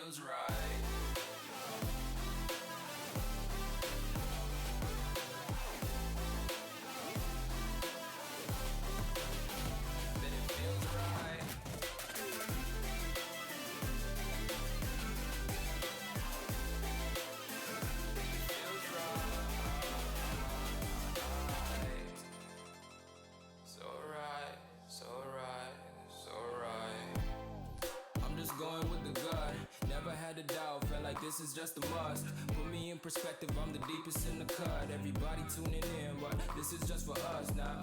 feels right. Then it feels right. Feels right. So right, so right, so right. I'm just going with the gut. Never had a doubt, felt like this is just a must. Put me in perspective, I'm the deepest in the cut. Everybody tuning in, but this is just for us now.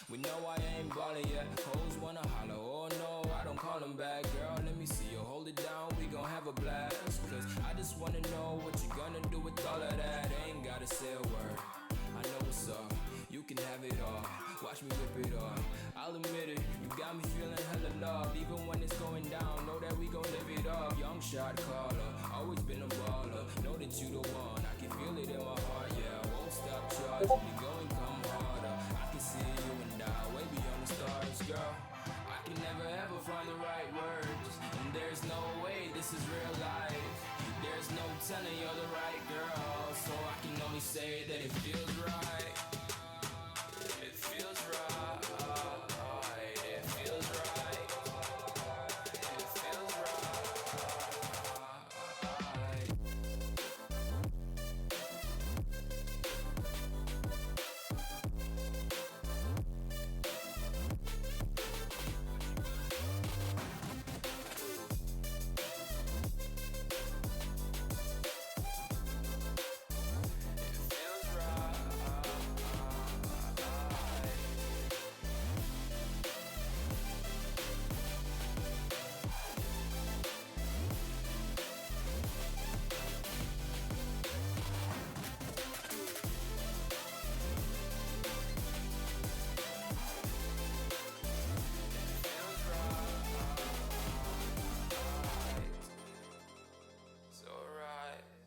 We know I ain't ballin' yet. Hoes wanna holler, oh no, I don't call them back. Girl, let me see you hold it down, we gon' have a blast. Cause I just wanna know what you gonna do with all of that. Ain't gotta say a word, I know what's up. You can have it all, watch me rip it off. I'll admit it, you got me feeling hella loved. Even when it's going down, know that we gon' live it up. Young shot caller, always been a baller. Know that you the one, I can feel it in my heart. Yeah, I won't stop charging, we going come harder. I can see you and I, way beyond the stars, girl. I can never ever find the right words, and there's no way this is real life. There's no telling you're the right girl, so I can only say that it feels right. It feels right. It feels right. It feels right.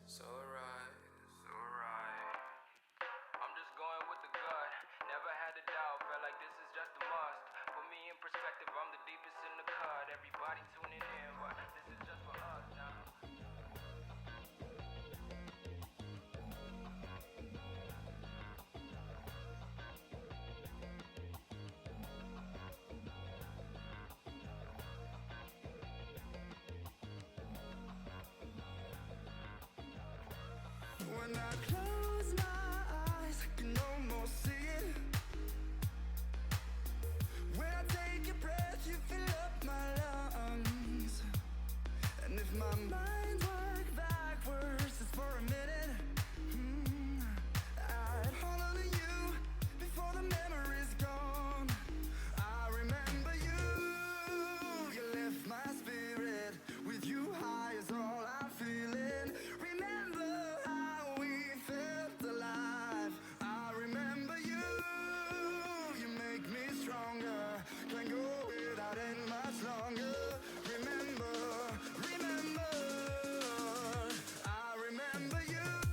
So right. I'm just going with the gut. Never had a doubt, felt like this is just a must. Put me in perspective, I'm the deepest in the cut. Everybody tuning in, but this is just for us now. When I close my eyes, I can almost see it. When I take a breath, you fill up my lungs. And if my mind worked backwards just for a minute, I'd hold on to you before the memory's gone. I remember you, you lift my spirit. With you high is all I'm feeling. Remember how we felt alive. I remember you, you make me stronger. Can't go without it much longer. Remember, I remember you.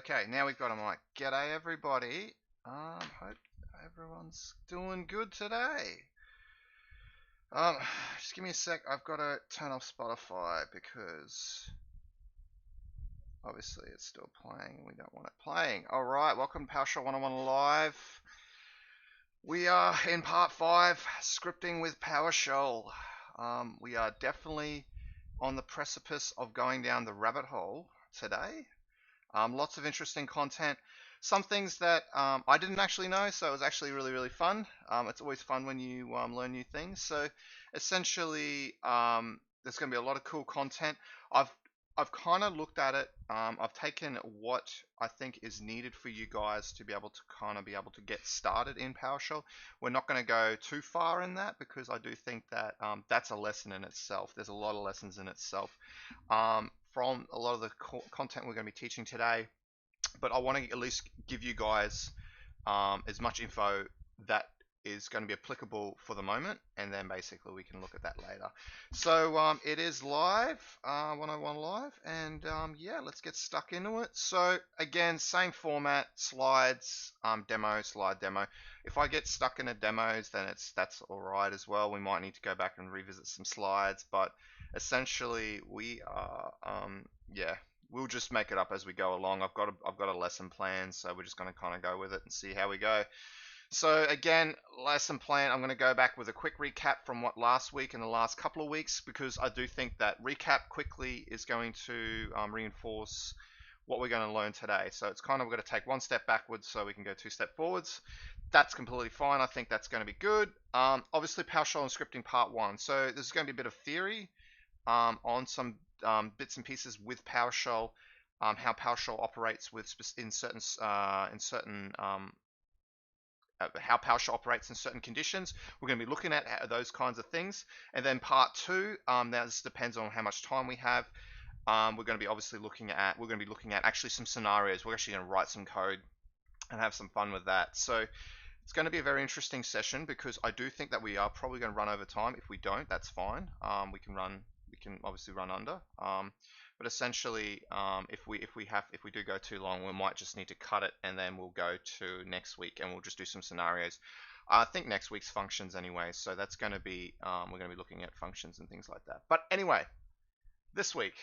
Okay, now we've got a mic. G'day everybody. Hope everyone's doing good today. Just give me a sec. I've got to turn off Spotify because obviously it's still playing. We don't want it playing. All right, welcome to PowerShell101 Live. We are in part 5, scripting with PowerShell. We are definitely on the precipice of going down the rabbit hole today. Lots of interesting content. Some things that I didn't actually know, so it was actually really, really fun. It's always fun when you learn new things. So essentially, there's going to be a lot of cool content. I've kind of looked at it. I've taken what I think is needed for you guys to be able to get started in PowerShell. We're not going to go too far in that because I do think that that's a lesson in itself. There's a lot of lessons in itself from a lot of the content we're going to be teaching today. But I want to at least give you guys as much info that is going to be applicable for the moment, and then basically we can look at that later. So it is live, 101 Live, and yeah, let's get stuck into it. So again, same format, slides, demo, slide, demo. If I get stuck in a demos, then that's all right as well. We might need to go back and revisit some slides, but essentially we are, yeah, we'll just make it up as we go along. I've got a lesson plan, so we're just going to kind of go with it and see how we go. So again, lesson plan, I'm going to go back with a quick recap from what last week and the last couple of weeks, because I do think that recap quickly is going to reinforce what we're going to learn today. So it's kind of, we're going to take one step backwards so we can go 2 steps forwards. That's completely fine. I think that's going to be good. Obviously PowerShell and scripting part 1. So this is going to be a bit of theory on some bits and pieces with PowerShell, how PowerShell operates in certain how PowerShell operates in certain conditions. We're going to be looking at those kinds of things. And then part 2, now this depends on how much time we have. We're going to be obviously looking at actually some scenarios. We're actually going to write some code and have some fun with that. So it's going to be a very interesting session because I do think that we are probably going to run over time. If we don't, that's fine. We can obviously run under. But essentially, if we do go too long, we might just need to cut it, and then we'll go to next week, and we'll just do some scenarios. I think next week's functions anyway, so that's going to be we're going to be looking at functions and things like that. But anyway, this week,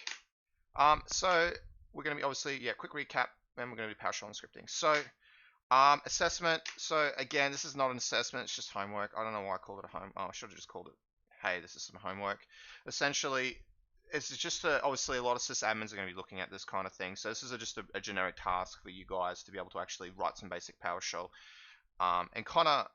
so we're going to be obviously quick recap, and we're going to do PowerShell and scripting. So assessment. So again, this is not an assessment; it's just homework. I don't know why I called it a home. Oh, I should have just called it, hey, this is some homework. Essentially, it's just obviously a lot of sysadmins are going to be looking at this kind of thing. So this is just a generic task for you guys to be able to actually write some basic PowerShell and kind of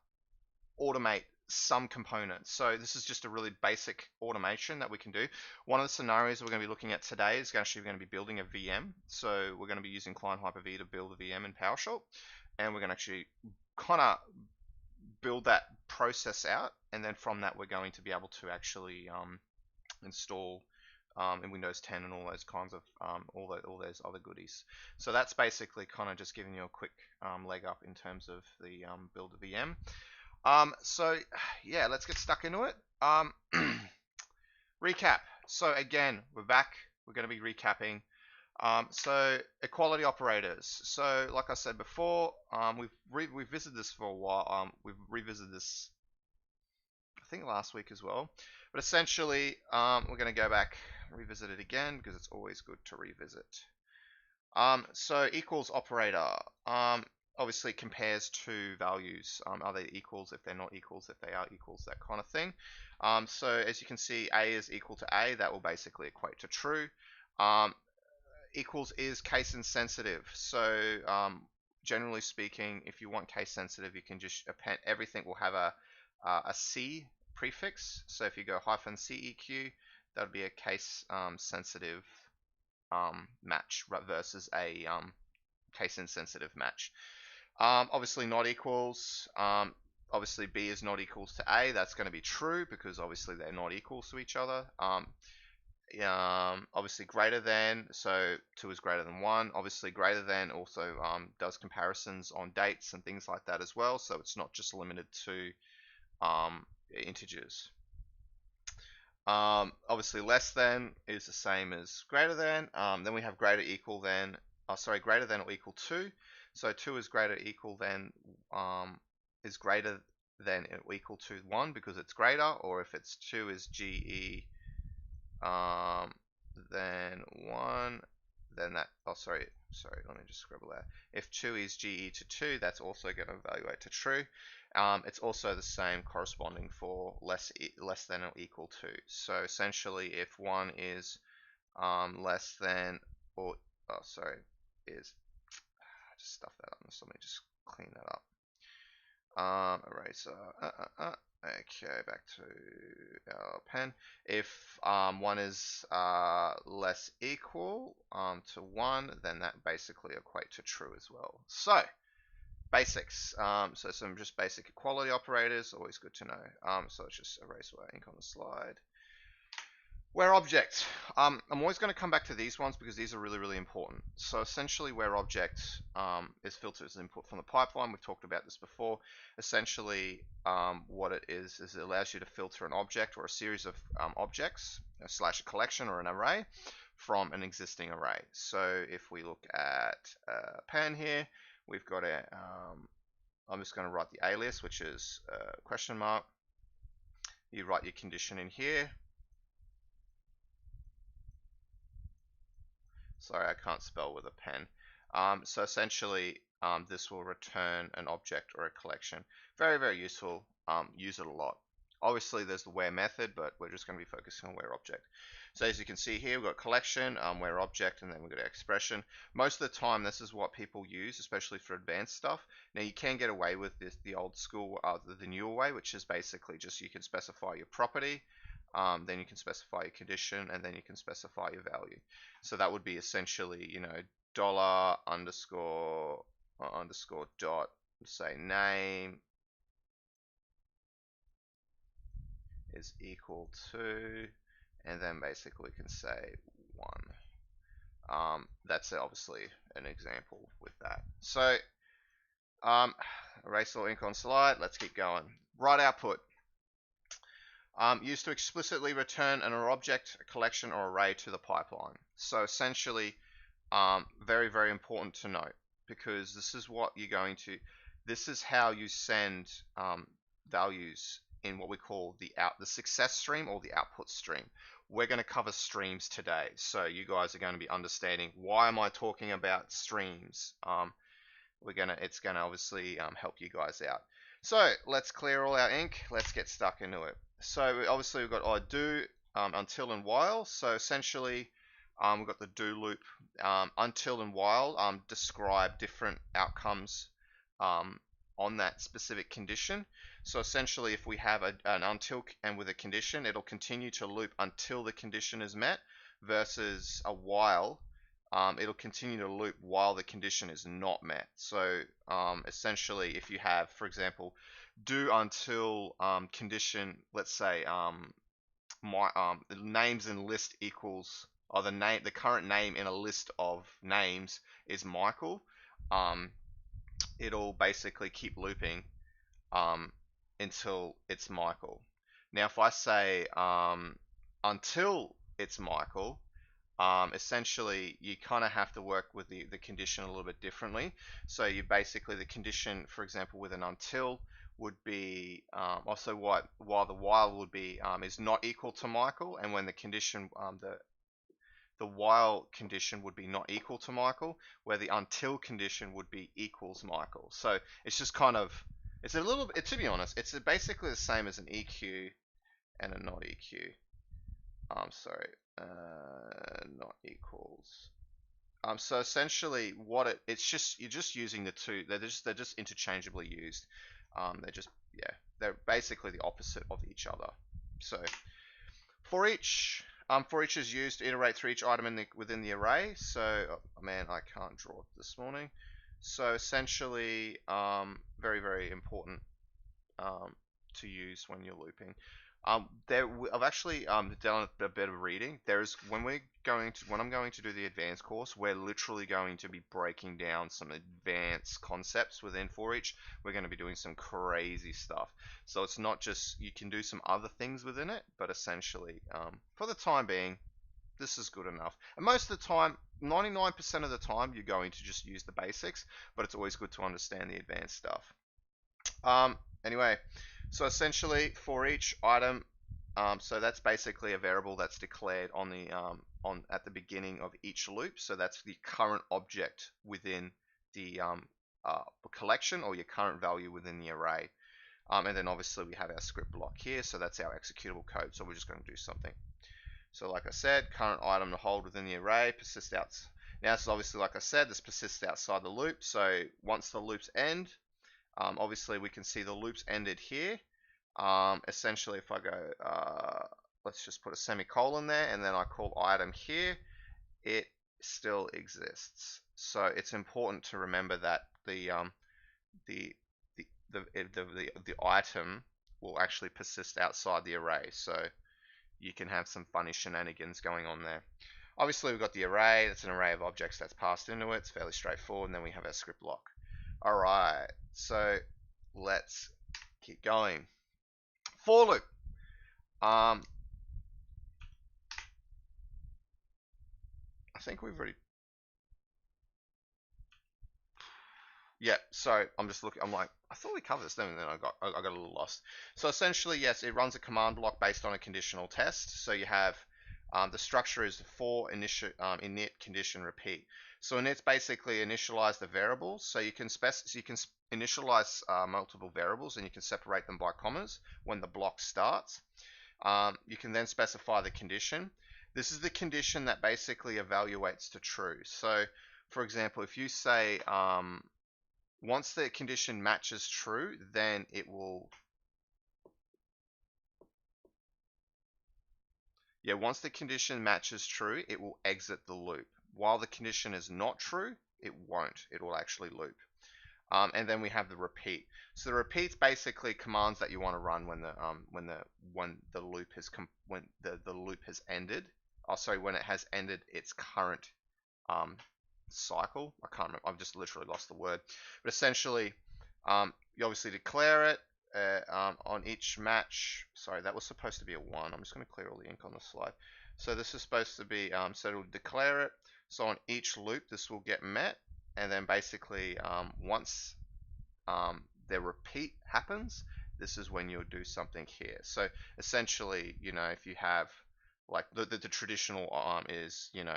automate some components. So this is just a really basic automation that we can do. One of the scenarios we're going to be looking at today is actually going to be building a VM. So we're going to be using Client Hyper-V to build a VM in PowerShell, and we're going to actually kind of build that process out, and then from that we're going to be able to actually install in Windows 10 and all those kinds of all those other goodies. So that's basically kind of just giving you a quick leg up in terms of the build of VM. So yeah, let's get stuck into it. Recap. So again, we're back. We're going to be recapping. So equality operators. So like I said before, we've visited this for a while. We've revisited this, I think, last week as well. But essentially, we're going to go back, revisit it again, because it's always good to revisit. So equals operator obviously compares two values. Are they equals? If they're not equals, if they are equals, that kind of thing. So as you can see, A is equal to A. That will basically equate to true. Equals is case insensitive. So generally speaking, if you want case sensitive, you can just append, everything will have a C prefix. So if you go -CEQ, that would be a case sensitive match versus a case insensitive match. Obviously not equals. Obviously B is not equals to A. That's going to be true because obviously they're not equals to each other. Obviously greater than, so 2 is greater than 1. Obviously greater than also does comparisons on dates and things like that as well. So it's not just limited to integers. Obviously less than is the same as greater than. Then we have greater equal than, greater than or equal to. So 2 is greater equal than, is greater than or equal to 1 because it's greater, or if it's 2 is GE then 1, then that, sorry, let me just scribble that. If 2 is GE to 2, that's also going to evaluate to true. It's also the same corresponding for less than or equal to. So essentially, if 1 is less than or, is, just stuff that up. So let me just clean that up. Eraser. Okay, back to our pen. If 1 is less equal to 1, then that basically equate to true as well. So basics. So some just basic equality operators, always good to know. So let's just erase away ink on the slide. Where object. I'm always going to come back to these ones because these are really, really important. So essentially where object is filtered as input from the pipeline. We've talked about this before. Essentially what it is it allows you to filter an object or a series of objects / a collection or an array from an existing array. So if we look at pan here, we've got a, I'm just going to write the alias, which is question mark. You write your condition in here. Sorry, I can't spell with a pen. So essentially, this will return an object or a collection. Very, very useful. Use it a lot. Obviously, there's the where method, but we're just going to be focusing on where object. So as you can see here, we've got collection, where object, and then we've got expression. Most of the time, this is what people use, especially for advanced stuff. Now, you can get away with this, the old school, the newer way, which is basically just you can specify your property. Then you can specify your condition, and then you can specify your value. So that would be essentially, dollar underscore dot, say name is equal to, and then basically can say 1. That's obviously an example with that. So erase all ink on slide. Let's keep going. Write output. Used to explicitly return an object, a collection, or array to the pipeline. So essentially, very, very important to note, because this is what you're going to, this is how you send values in what we call the success stream or the output stream. We're going to cover streams today, so you guys are going to be understanding why am I talking about streams. It's going to obviously help you guys out. So let's clear all our ink. Let's get stuck into it. So obviously we've got do, until, and while. So essentially we've got the do loop. Until and while describe different outcomes on that specific condition. So essentially if we have an until and with a condition, it'll continue to loop until the condition is met, versus a while. It'll continue to loop while the condition is not met. So essentially if you have, for example, do until condition, let's say the names in list equals, or the current name in a list of names is Michael, it'll basically keep looping until it's Michael. Now if I say until it's Michael, essentially you kind of have to work with the condition a little bit differently. So you basically, the condition, for example, with an until would be also while the while would be is not equal to Michael, and when the condition the while condition would be not equal to Michael, where the until condition would be equals Michael. So it's just kind of, it's a little bit, to be honest, it's basically the same as an EQ and a not EQ. Not equals So essentially, it's just you're just using the two. They're just interchangeably used. They're basically the opposite of each other. So for each is used to iterate through each item within the array. So oh, man, I can't draw this morning. So essentially, very important to use when you're looping. I've actually done a bit of reading. When I'm going to do the advanced course, we're literally going to be breaking down some advanced concepts within ForEach. We're going to be doing some crazy stuff. So it's not just, you can do some other things within it, but essentially, for the time being, this is good enough. And most of the time, 99% of the time, you're going to just use the basics, but it's always good to understand the advanced stuff. Anyway, so essentially for each item, so that's basically a variable that's declared on the at the beginning of each loop. So that's the current object within the collection, or your current value within the array. And then obviously we have our script block here, so that's our executable code. So we're just going to do something. So like I said, current item to hold within the array persists out. Now this is obviously, like I said, this persists outside the loop. So once the loops end, obviously we can see the loops ended here. Essentially, if I go, let's just put a semicolon there, and then I call item here, it still exists. So it's important to remember that the item will actually persist outside the array. So you can have some funny shenanigans going on there. Obviously, we've got the array. That's an array of objects that's passed into it. It's fairly straightforward. And then we have our script block. All right, so let's keep going. For loop. I think we've already. Yeah, so I'm just looking. I'm like, I thought we covered this, and then I got a little lost. So essentially, yes, it runs a command block based on a conditional test. So you have the structure is for init condition repeat. So init's basically initialize the variables. So you can initialize multiple variables, and you can separate them by commas when the block starts. You can then specify the condition. This is the condition that basically evaluates to true. So for example, if you say once the condition matches true, then it will once the condition matches true, it will exit the loop. While the condition is not true, it won't. It will actually loop. And then we have the repeat. So the repeat's basically commands that you want to run when the loop has ended. Oh, sorry, when it has ended its current cycle. I can't remember. I've just literally lost the word. But essentially, you obviously declare it on each match. Sorry, that was supposed to be a 1. I'm just going to clear all the ink on the slide. So this is supposed to be, so it'll declare it. So on each loop, this will get met. And then basically, once the repeat happens, this is when you'll do something here. So essentially, if you have like the traditional is, you'd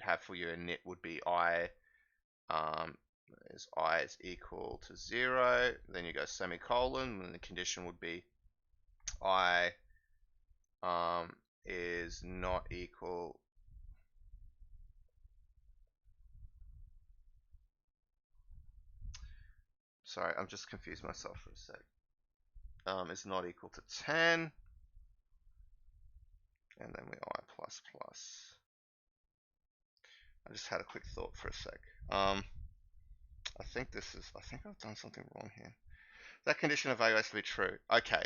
have for your init would be I is equal to 0, then you go semicolon, and the condition would be I is not equal. Sorry, I'm just confused myself for a sec. Is not equal to 10, and then we I plus plus. I just had a quick thought for a sec. I think I've done something wrong here. That condition evaluates to be true. Okay.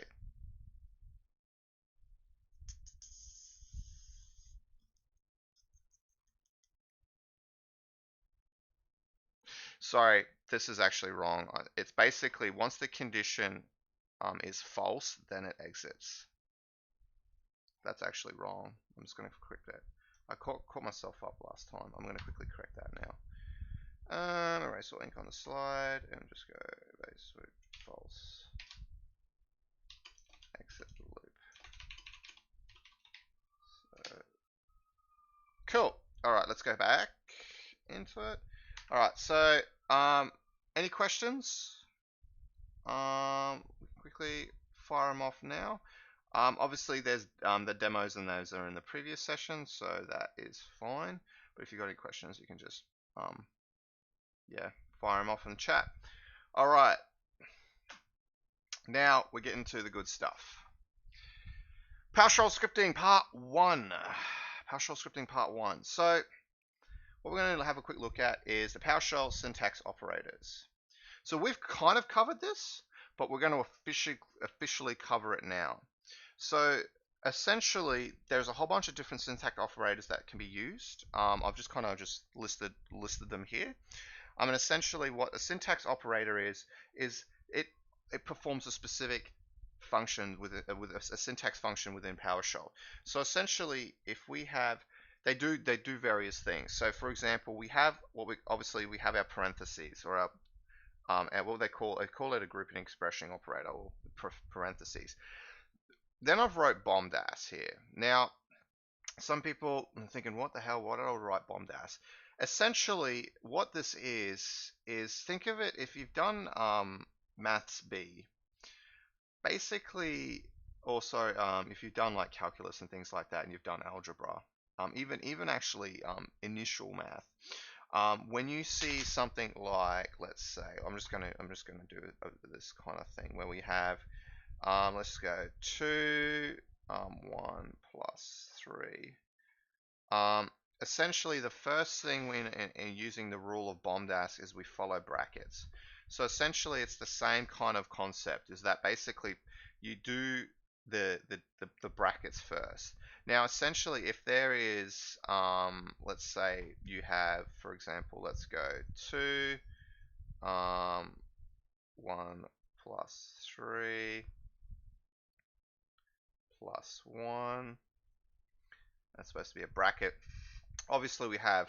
Sorry, this is actually wrong. It's basically once the condition is false, then it exits. That's actually wrong. I'm just going to correct that. I caught myself up last time. I'm going to quickly correct that now. Erase all ink on the slide and just go base loop false. Exit the loop. So, cool. All right, let's go back into it. All right, so any questions? Quickly fire them off now. Obviously, there's the demos, and those are in the previous session, so that is fine. But if you've got any questions, you can just yeah, fire them off in the chat. All right, now we're getting to the good stuff. PowerShell scripting part 1. PowerShell scripting part 1. So what we're going to have a quick look at is the PowerShell syntax operators. So we've kind of covered this, but we're going to officially cover it now. So essentially, there's a whole bunch of different syntax operators that can be used. I've just kind of listed them here. And essentially, what a syntax operator is it performs a specific function with a syntax function within PowerShell. So essentially, if we have they do various things. So for example, we have we have our parentheses, or our what they call it a grouping expression operator, or parentheses. Then I've wrote bombdas here. Now, some people are thinking, what the hell? Why did I write bombdas? Essentially, what this is think of it, if you've done Maths B, basically, also if you've done like calculus and things like that, and you've done algebra, even actually initial math. When you see something like, let's say, I'm just gonna do this kind of thing where we have, let's go 2, 1 plus 3. Essentially, the first thing in using the rule of bombdas is we follow brackets. So essentially, it's the same kind of concept. Is that basically you do the brackets first. Now, essentially, if there is, let's say you have, for example, let's go 2, 1 plus 3 plus 1. That's supposed to be a bracket. Obviously, we have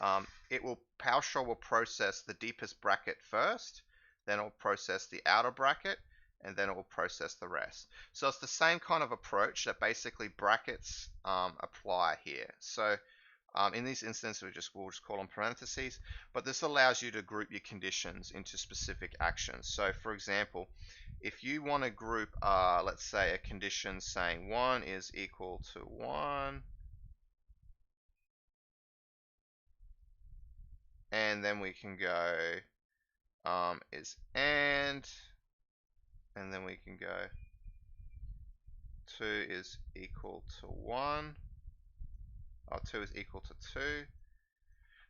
PowerShell will process the deepest bracket first, then it will process the outer bracket, and then it will process the rest. So it's the same kind of approach that basically brackets apply here. So in this instance, we'll just call them parentheses, but this allows you to group your conditions into specific actions. So for example, if you want to group, let's say, a condition saying 1 is equal to 1, and then we can go is and then we can go 2 is equal to 1, or 2 is equal to 2.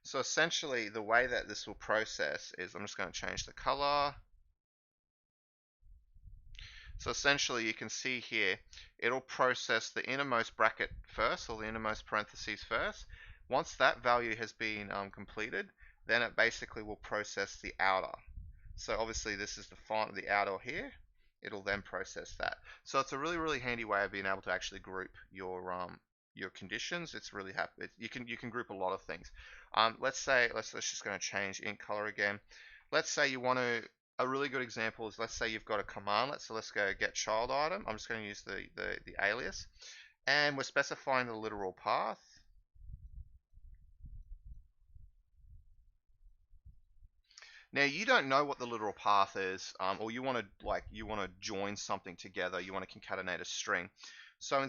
So essentially, the way that this will process is, I'm just going to change the color. So essentially, you can see here, it'll process the innermost bracket first, or the innermost parentheses first. Once that value has been completed, then it basically will process the outer. So obviously, this is the outer here. It'll then process that. So it's a really, really handy way of being able to actually group your conditions. It's really happy. You can group a lot of things. Let's just going to change ink color again. Let's say you want to. A really good example is, let's say you've got a commandlet. So let's go get child item. I'm just going to use the alias, and we're specifying the literal path. Now you don't know what the literal path is, or you want to join something together. You want to concatenate a string. So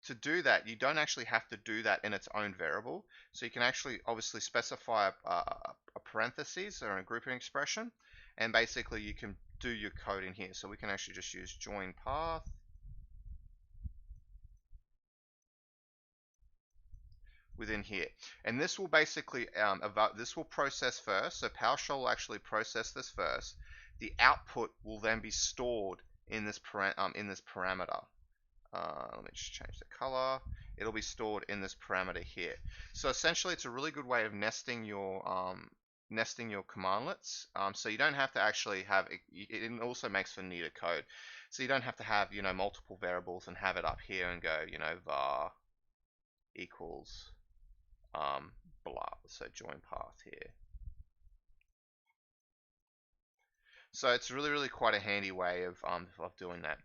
to do that, you don't actually have to do that in its own variable. So you can actually obviously specify a parentheses or a grouping expression, and basically you can do your code in here. So we can actually just use join path. Within here, and this will basically this will process first. So PowerShell will actually process this first. The output will then be stored in this parameter. Let me just change the color. It'll be stored in this parameter here. So essentially, it's a really good way of nesting your commandlets. So you don't have to actually have it. It also makes for neater code. So you don't have to have multiple variables and have it up here and go var equals blah. So join path here. So it's really, really quite a handy way of doing that.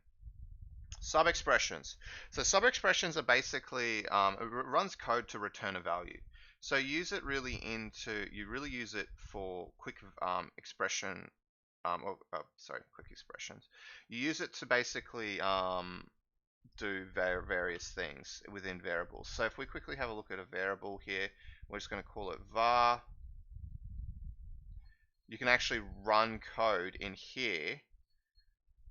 SubExpressions. So SubExpressions are basically it runs code to return a value. So you really use it for quick expression. Quick expressions. You use it to basically do various things within variables. So if we quickly have a look at a variable here, we're just going to call it var. You can actually run code in here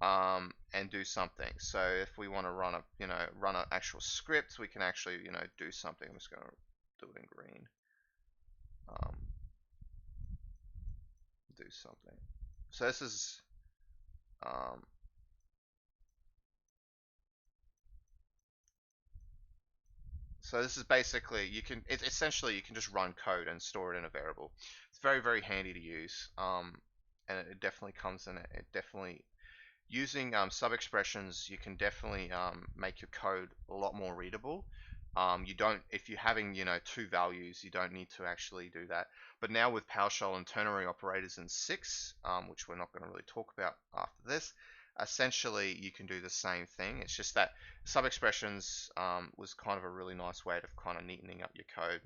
and do something. So if we want to run an actual script, we can actually do something. I'm just going to do it in green. Do something. So this is basically essentially you can just run code and store it in a variable. It's very, very handy to use, and it definitely comes in it. Definitely using SubExpressions, you can definitely make your code a lot more readable. You don't, if you're having two values, you don't need to actually do that. But now with PowerShell and ternary operators in 6, which we're not going to really talk about after this, essentially you can do the same thing. It's just that SubExpressions was kind of a really nice way to kind of neatening up your code.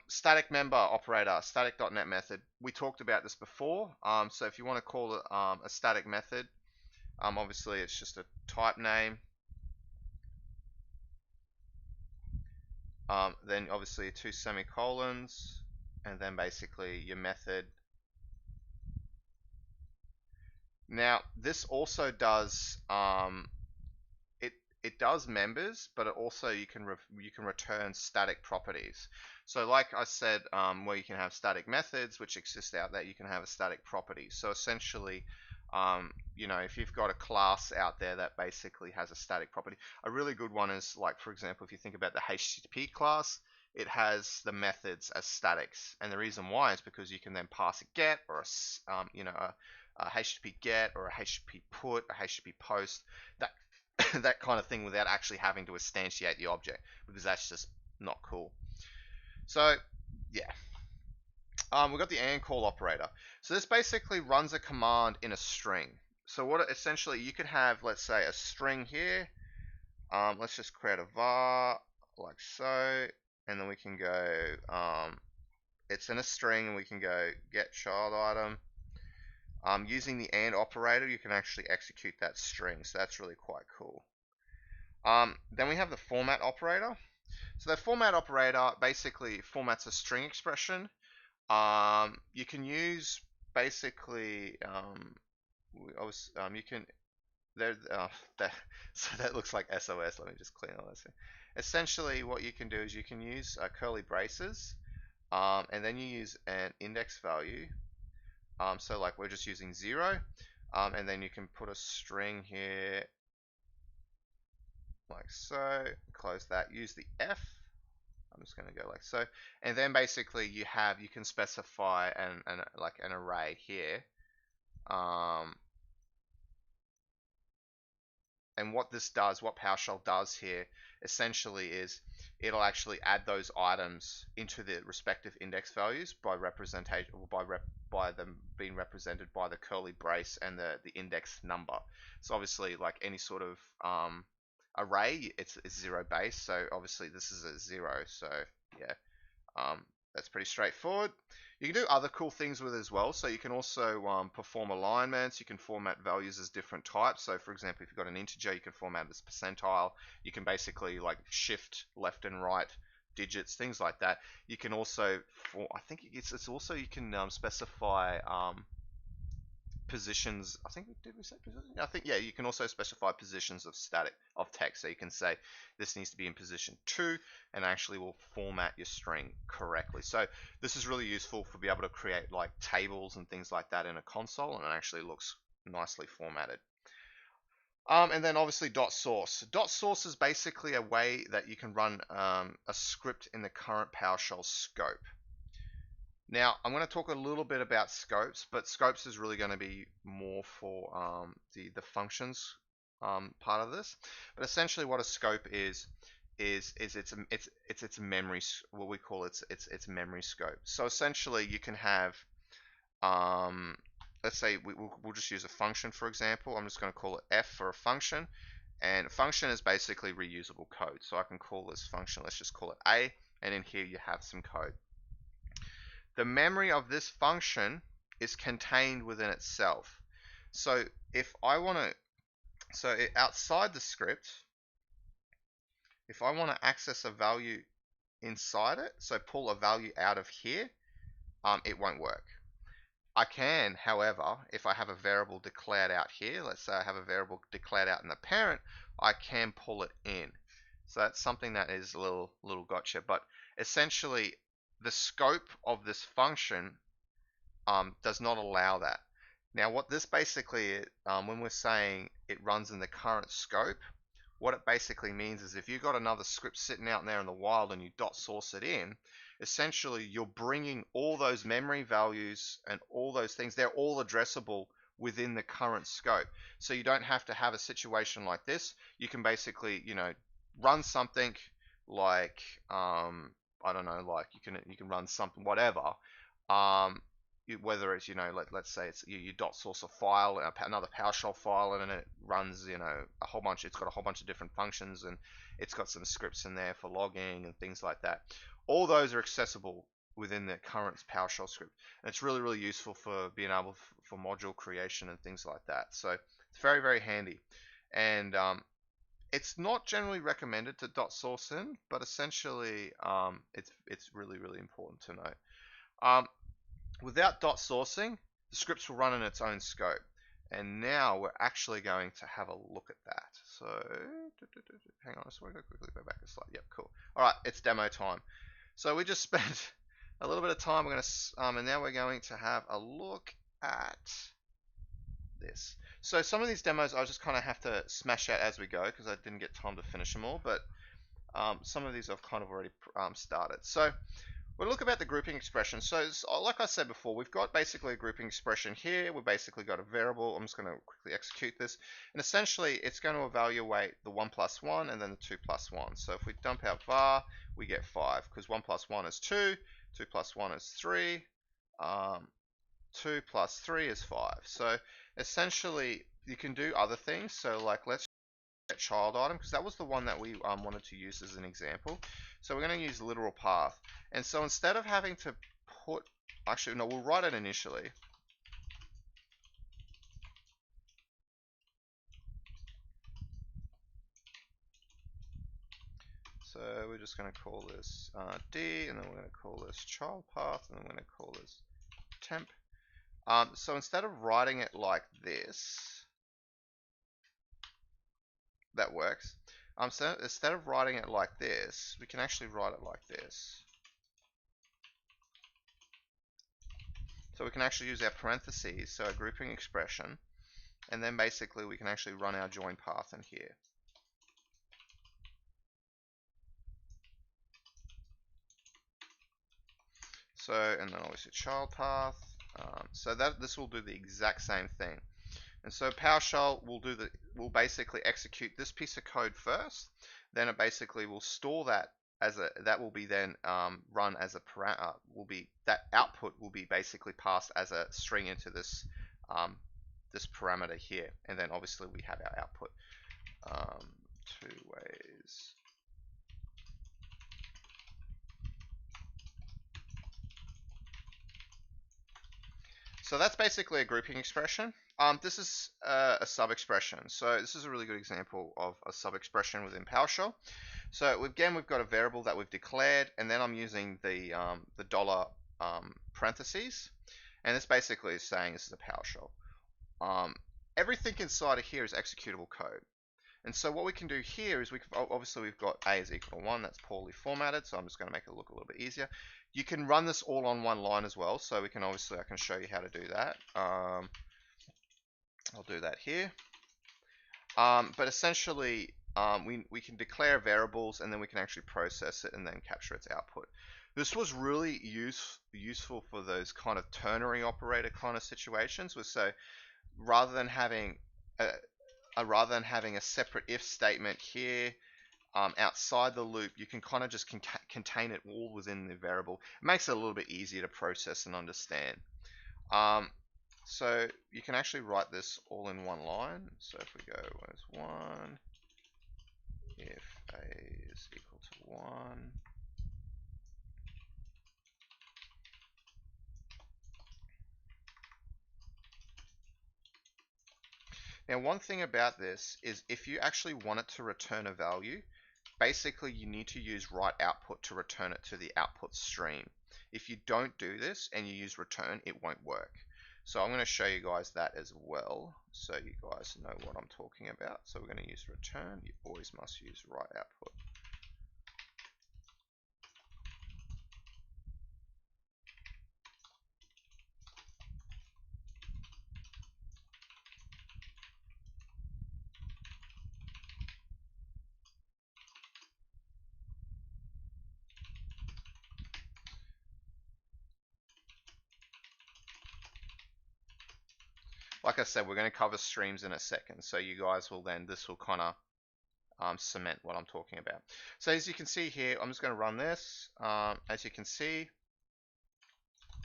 Static member operator, static.net method. We talked about this before. So if you want to call it a static method, obviously it's just a type name. Then obviously 2 semicolons, and then basically your method. Now this also does it does members, but it also you can return static properties. So like I said, where you can have static methods which exist out there, you can have a static property. So essentially, if you've got a class out there that basically has a static property, a really good one is, like, for example, if you think about the HTTP class, it has the methods as statics, and the reason why is because you can then pass a get or a HTTP get or a HTTP put, a HTTP post, that that kind of thing, without actually having to instantiate the object, because that's just not cool. So yeah, we've got the and call operator. So this basically runs a command in a string. So what essentially you could have, let's say, a string here. Let's just create a var like so, and then we can go. It's in a string, and we can go get child item. Using the and operator, you can actually execute that string, so that's really quite cool. Then we have the format operator. So the format operator basically formats a string expression. You can use basically you can so that looks like SOS. Let me just clean all this. Essentially, what you can do is you can use curly braces, and then you use an index value. So like we're just using 0, and then you can put a string here like so, close that, use the F. I'm just going to go like so, and then basically you can specify an array here, and what PowerShell does here essentially is it'll actually add those items into the respective index values by representation, by them being represented by the curly brace and the index number. So obviously, like any sort of array, it's 0 base. So obviously this is a 0. So yeah, that's pretty straightforward. You can do other cool things with it as well. So you can also perform alignments. You can format values as different types. So for example, if you've got an integer, you can format it as percentile. You can basically like shift left and right digits, things like that. You can also, I think it's also, you can specify positions. I think, did we say position? I think, yeah, you can also specify positions of text. So you can say this needs to be in position 2, and actually will format your string correctly. So this is really useful for being able to create like tables and things like that in a console, and it actually looks nicely formatted. And then obviously .source. .source is basically a way that you can run a script in the current PowerShell scope. Now, I'm going to talk a little bit about scopes, but scopes is really going to be more for the functions part of this. But essentially, what a scope is it's memory, what we call it's memory scope. So essentially, you can have let's say we'll just use a function, for example. I'm just going to call it f for a function, and a function is basically reusable code. So I can call this function, let's just call it a, and in here you have some code. The memory of this function is contained within itself. So if I want to So outside the script, if I want to access a value inside it, so pull a value out of here, it won't work. I can, however, if I have a variable declared out here, let's say I have a variable declared out in the parent, I can pull it in. So that's something that is a little gotcha. But essentially, the scope of this function does not allow that. Now, what this basically, when we're saying it runs in the current scope, what it basically means is if you've got another script sitting out there in the wild and you dot source it in, essentially you're bringing all those memory values and all those things, they're all addressable within the current scope. So you don't have to have a situation like this. You can basically, run something like, I don't know, like you can run something, whatever. Whether it's, let's say it's you dot source a file, another PowerShell file, and then it runs, a whole bunch. It's got a whole bunch of different functions, and it's got some scripts in there for logging and things like that. All those are accessible within the current PowerShell script, and it's really useful for being able for module creation and things like that. So it's very, very handy, and it's not generally recommended to dot source in, but essentially it's really important to know. Without dot sourcing, the scripts will run in its own scope. And now we're actually going to have a look at that. So, hang on, I just want to quickly go back a slide. Yep, cool. All right, it's demo time. So we just spent a little bit of time. We're going to, and now we're going to have a look at this. So some of these demos I just kind of have to smash out as we go because I didn't get time to finish them all. But some of these I've kind of already started. So we'll look about the grouping expression. So like I said before, we've got basically a grouping expression here. We've basically got a variable. I'm just going to quickly execute this. And essentially, it's going to evaluate the 1 plus 1 and then the 2 plus 1. So if we dump out var, we get 5 because 1 plus 1 is 2, 2 plus 1 is 3, 2 plus 3 is 5. So essentially, you can do other things. So like let's child item because that was the one that we wanted to use as an example. So we're going to use literal path, and so instead of having to put, actually no, we'll write it initially. So we're just going to call this D, and then we're going to call this child path, and then we're going to call this temp. So instead of writing it like this, that works. So instead of writing it like this, we can actually write it like this. So we can actually use our parentheses, so our grouping expression, and then basically we can actually run our join path in here. So, and then obviously child path. So that this will do the exact same thing. And so PowerShell will basically execute this piece of code first. Then it basically will store that as that will be then run as a parameter. That output will be basically passed as a string into this this parameter here. And then obviously we have our output. 2 ways. So that's basically a grouping expression. This is a sub-expression. So this is a really good example of a sub-expression within PowerShell. So again, we've got a variable that we've declared, and then I'm using the dollar parentheses, and this basically is saying this is a PowerShell. Everything inside of here is executable code. And so what we can do here is obviously we've got a is equal to 1. That's poorly formatted, so I'm just going to make it look a little bit easier. You can run this all on one line as well, so we can obviously, I can show you how to do that. I'll do that here. But essentially, we can declare variables, and then we can actually process it and then capture its output. This was really useful for those kind of ternary operator kind of situations. So rather than having a separate if statement here outside the loop, you can kind of just contain it all within the variable. It makes it a little bit easier to process and understand. So you can actually write this all in one line. So if we go as 1, if a is equal to 1, Now, one thing about this is if you actually want it to return a value, basically you need to use write output to return it to the output stream. If you don't do this and you use return, it won't work. So I'm going to show you guys that as well, so you guys know what I'm talking about. So we're going to use return. You always must use write output. Like I said, we're going to cover streams in a second, so you guys will then, this will kind of cement what I'm talking about. So as you can see here, I'm just going to run this. As you can see,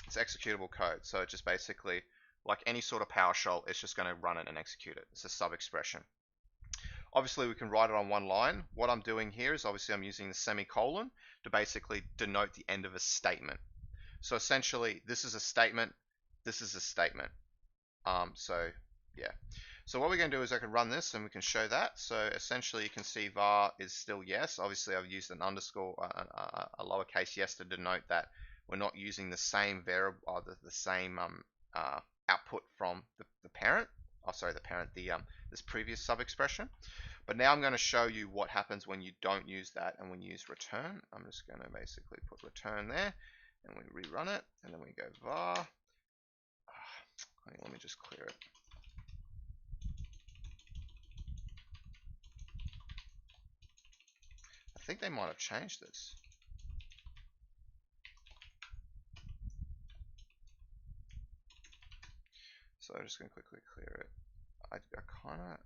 it's executable code. So it just basically, like any sort of PowerShell, it's just going to run it and execute it. It's a sub-expression. Obviously, we can write it on one line. What I'm doing here is obviously I'm using the semicolon to basically denote the end of a statement. So essentially, this is a statement, this is a statement. So yeah. So what we're going to do is I can run this and we can show that. So essentially you can see var is still yes. Obviously I've used an underscore, a lowercase yes to denote that we're not using the same variable, or the same output from the parent. Oh, sorry, the parent, this previous sub-expression. But now I'm going to show you what happens when you don't use that and when you use return. I'm just going to basically put return there and we rerun it and then we go var. Let me just clear it. I think they might have changed this. So I'm just going to quickly clear it. I kind of...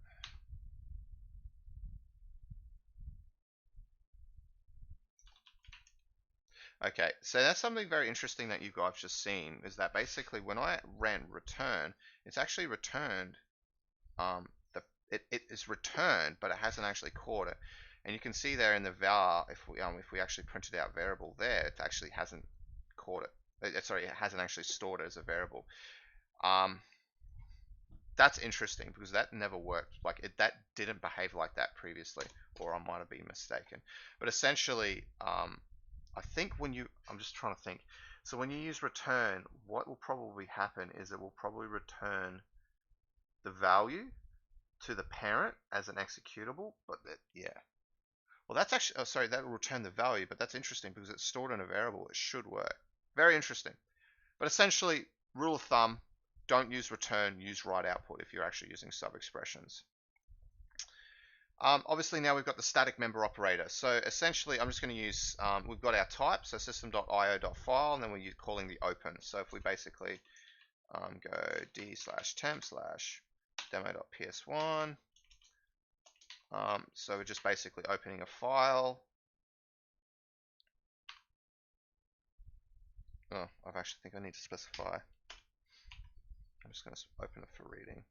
Okay, so that's something very interesting that you guys have just seen, is that basically when I ran return, it's actually returned, it is returned, but it hasn't actually caught it. And you can see there in the var, if we actually printed out variable there, it actually hasn't caught it. Sorry, it hasn't actually stored it as a variable. That's interesting because that never worked. Like that didn't behave like that previously, or I might have been mistaken. But essentially, I think I'm just trying to think. So when you use return, what will probably happen is it will probably return the value to the parent as an executable. But yeah. Well, that's actually, oh, sorry, that will return the value, but that's interesting because it's stored in a variable. It should work. Very interesting. But essentially, rule of thumb, don't use return, use write output if you're actually using sub-expressions. Obviously now we've got the static member operator. So essentially I'm just going to use, we've got our type, so system.io.file, and then we're calling the open. So if we basically go d/temp/demo.ps1, so we're just basically opening a file. Oh, I actually think I need to specify. I'm just going to open it for reading.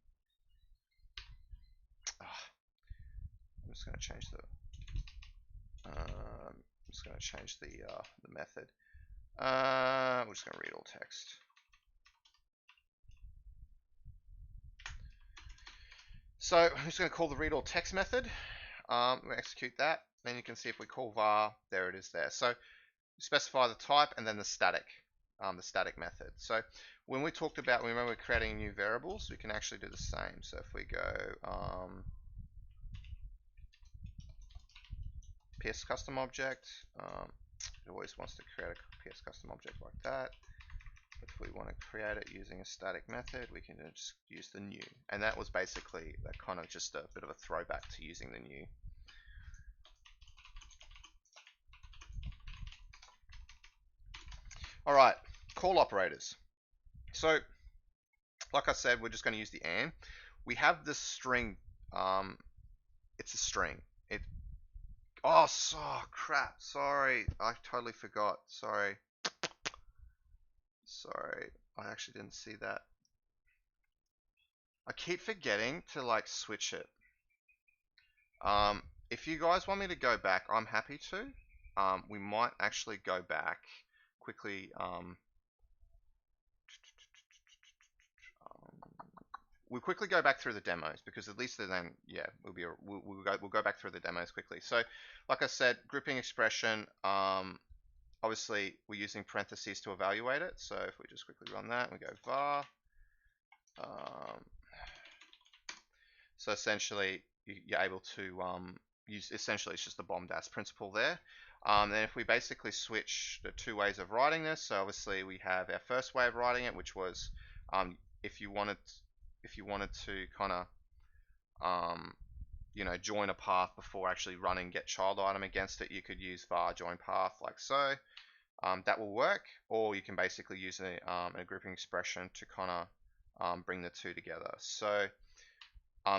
I'm just going to change the the method. We're just going to read all text. So I'm just going to call the read all text method. We execute that. Then you can see if we call var, there it is there. So specify the type and then the static method. So when we talked about, remember we're creating new variables, we can actually do the same. So if we go PS custom object, it always wants to create a PS custom object like that. But if we want to create it using a static method, we can just use the new. And that was basically that kind of just a bit of a throwback to using the new. All right, call operators. So, like I said, we're just going to use the and. We have this string. It's a string. Oh, crap. Sorry, I totally forgot. Sorry. I actually didn't see that. I keep forgetting to like switch it. If you guys want me to go back, I'm happy to. We might actually go back quickly. we'll quickly go back through the demos, because at least then, yeah, we'll go back through the demos quickly. So, like I said, grouping expression. Obviously, we're using parentheses to evaluate it. So if we just quickly run that, we go var. So essentially, you're able to use, essentially, it's just the BOM-DAS principle there. Then if we basically switch the two ways of writing this, so obviously we have our first way of writing it, which was if you wanted to kind of join a path before actually running get child item against it, you could use var join path like so. That will work, or you can basically use a grouping expression to kind of bring the two together. So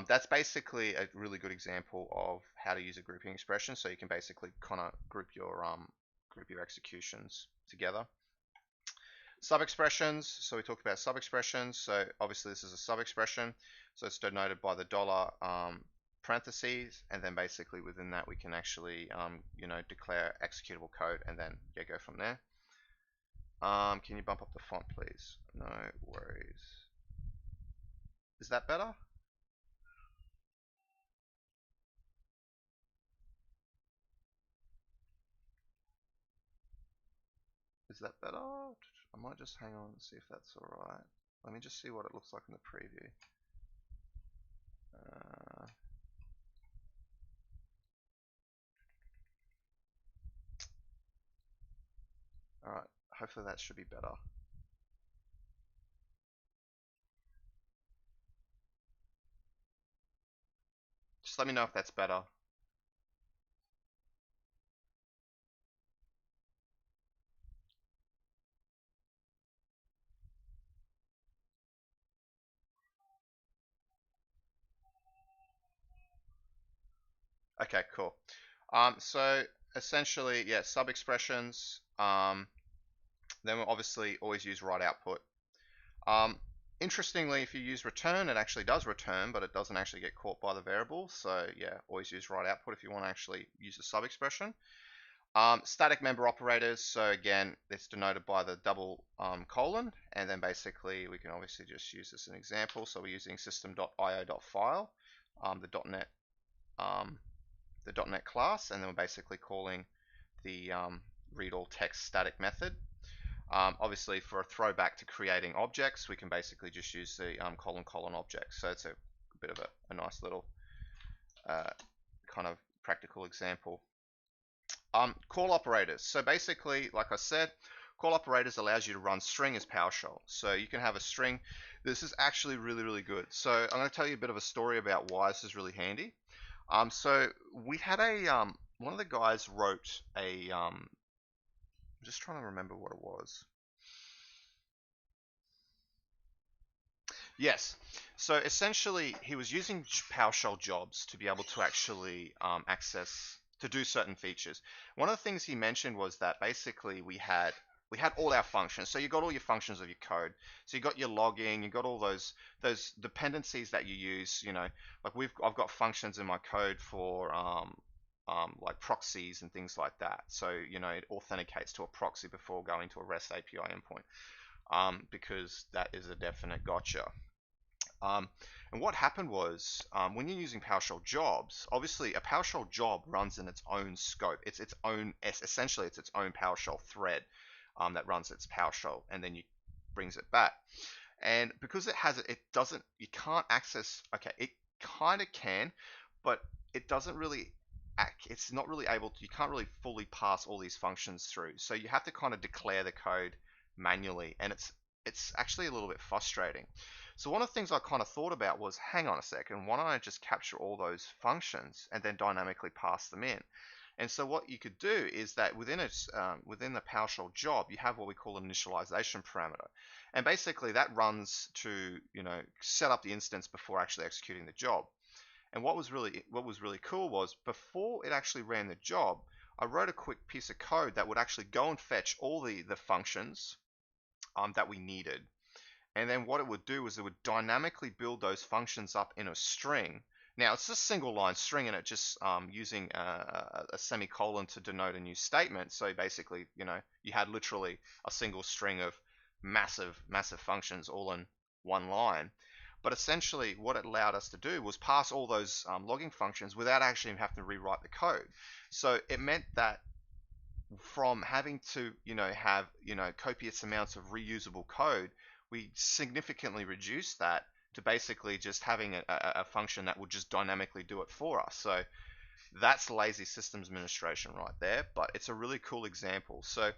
that's basically a really good example of how to use a grouping expression. So you can basically kind of group your executions together. SubExpressions. So we talked about SubExpressions. So obviously this is a SubExpression. So it's denoted by the dollar parentheses, and then basically within that we can actually declare executable code, and then go from there. Can you bump up the font, please? No worries. Is that better? Is that better? I might just hang on and see if that's alright. Let me just see what it looks like in the preview. Alright, hopefully that should be better. Just let me know if that's better. Okay, cool. So essentially, yeah, SubExpressions. Then we'll obviously always use write output. Interestingly, if you use return, it actually does return, but it doesn't actually get caught by the variable. So yeah, always use write output if you want to actually use a SubExpression. Static member operators. So again, it's denoted by the double colon, and then basically we can obviously just use this as an example. So we're using system.io.file, the .NET class, and then we're basically calling the read all text static method. Obviously, for a throwback to creating objects, we can basically just use the colon object. So it's a bit of a nice little kind of practical example. Call operators. So basically, like I said, call operators allows you to run string as PowerShell. So you can have a string. This is actually really, really good. So I'm going to tell you a bit of a story about why this is really handy. So we had one of the guys wrote I'm just trying to remember what it was. Yes. So essentially, he was using PowerShell jobs to be able to actually to do certain features. One of the things he mentioned was that basically we had all our functions. So you got all your functions of your code. So you got your logging, you got all those dependencies that you use. Like I've got functions in my code for like proxies and things like that. So it authenticates to a proxy before going to a REST API endpoint, because that is a definite gotcha. And what happened was, when you're using PowerShell jobs, obviously a PowerShell job runs in its own scope. It's its own, essentially it's its own PowerShell thread that runs its PowerShell, and then you brings it back. And because it has it doesn't, you can't access. Okay, it kind of can, but it doesn't really. It's not really able to. You can't really fully pass all these functions through. So you have to kind of declare the code manually, and it's actually a little bit frustrating. So one of the things I kind of thought about was, hang on a second, why don't I just capture all those functions and then dynamically pass them in? And so what you could do is that within the PowerShell job, you have what we call an initialization parameter, and basically that runs to set up the instance before actually executing the job. And what was really cool was, before it actually ran the job, I wrote a quick piece of code that would actually go and fetch all the functions that we needed. And then what it would do is it would dynamically build those functions up in a string. Now it's a single line string, and it just using a semicolon to denote a new statement. So basically, you had literally a single string of massive functions all in one line. But essentially what it allowed us to do was pass all those logging functions without actually having to rewrite the code. So it meant that from having to have copious amounts of reusable code, we significantly reduced that to basically just having a function that would just dynamically do it for us. So that's lazy systems administration right there, but it's a really cool example. So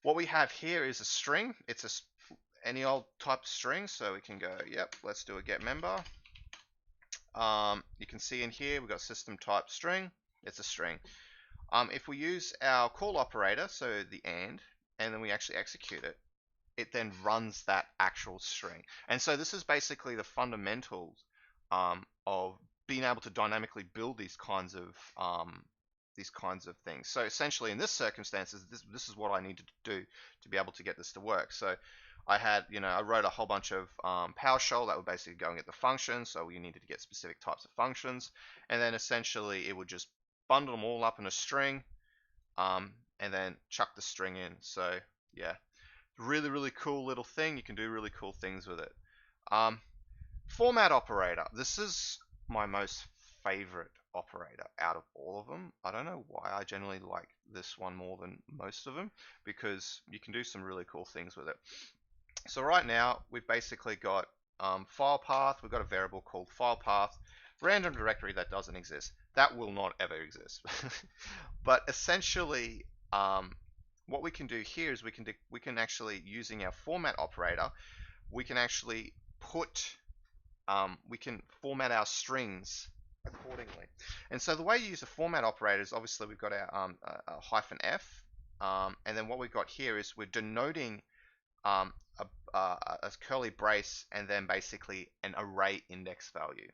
what we have here is a string. It's any old type of string, so we can go, yep, let's do a get member. You can see in here we've got system type string. It's a string. If we use our call operator, so the and then we actually execute it, it then runs that actual string. And so this is basically the fundamentals of being able to dynamically build these kinds of things. So essentially, in this circumstances, this is what I needed to do to be able to get this to work. So I had, I wrote a whole bunch of PowerShell that would basically go and get the functions. So we needed to get specific types of functions, and then essentially it would just bundle them all up in a string, and then chuck the string in. So yeah, really, really cool little thing. You can do really cool things with it. Format operator. This is my most favorite operator out of all of them. I don't know why I generally like this one more than most of them, because you can do some really cool things with it. So right now we've basically got file path. We've got a variable called file path, random directory that doesn't exist. That will not ever exist. But essentially, what we can do here is we can actually, using our format operator, we can actually we can format our strings accordingly. And so the way you use a format operator is, obviously we've got our -f, and then what we've got here is we're denoting a curly brace and then basically an array index value.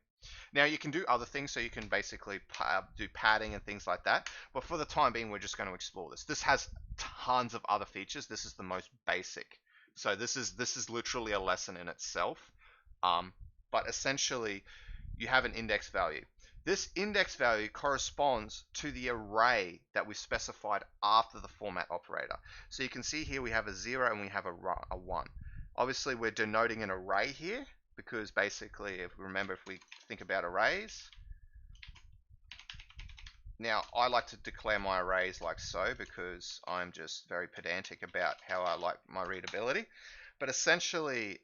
Now you can do other things, so you can basically do padding and things like that, but for the time being we're just going to explore this. This has tons of other features. This is the most basic, so this is literally a lesson in itself. But essentially you have an index value. This index value corresponds to the array that we specified after the format operator. So you can see here we have a 0 and we have a 1. Obviously we're denoting an array here, because basically, if we think about arrays, now I like to declare my arrays like so, because I'm just very pedantic about how I like my readability. But essentially,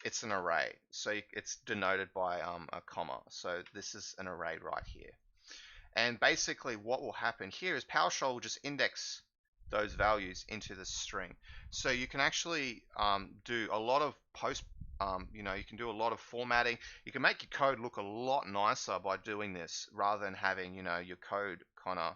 it's an array, so it's denoted by a comma. So this is an array right here. And basically what will happen here is PowerShell will just index those values into the string. So you can actually do a lot of you can do a lot of formatting. You can make your code look a lot nicer by doing this, rather than having your code kind of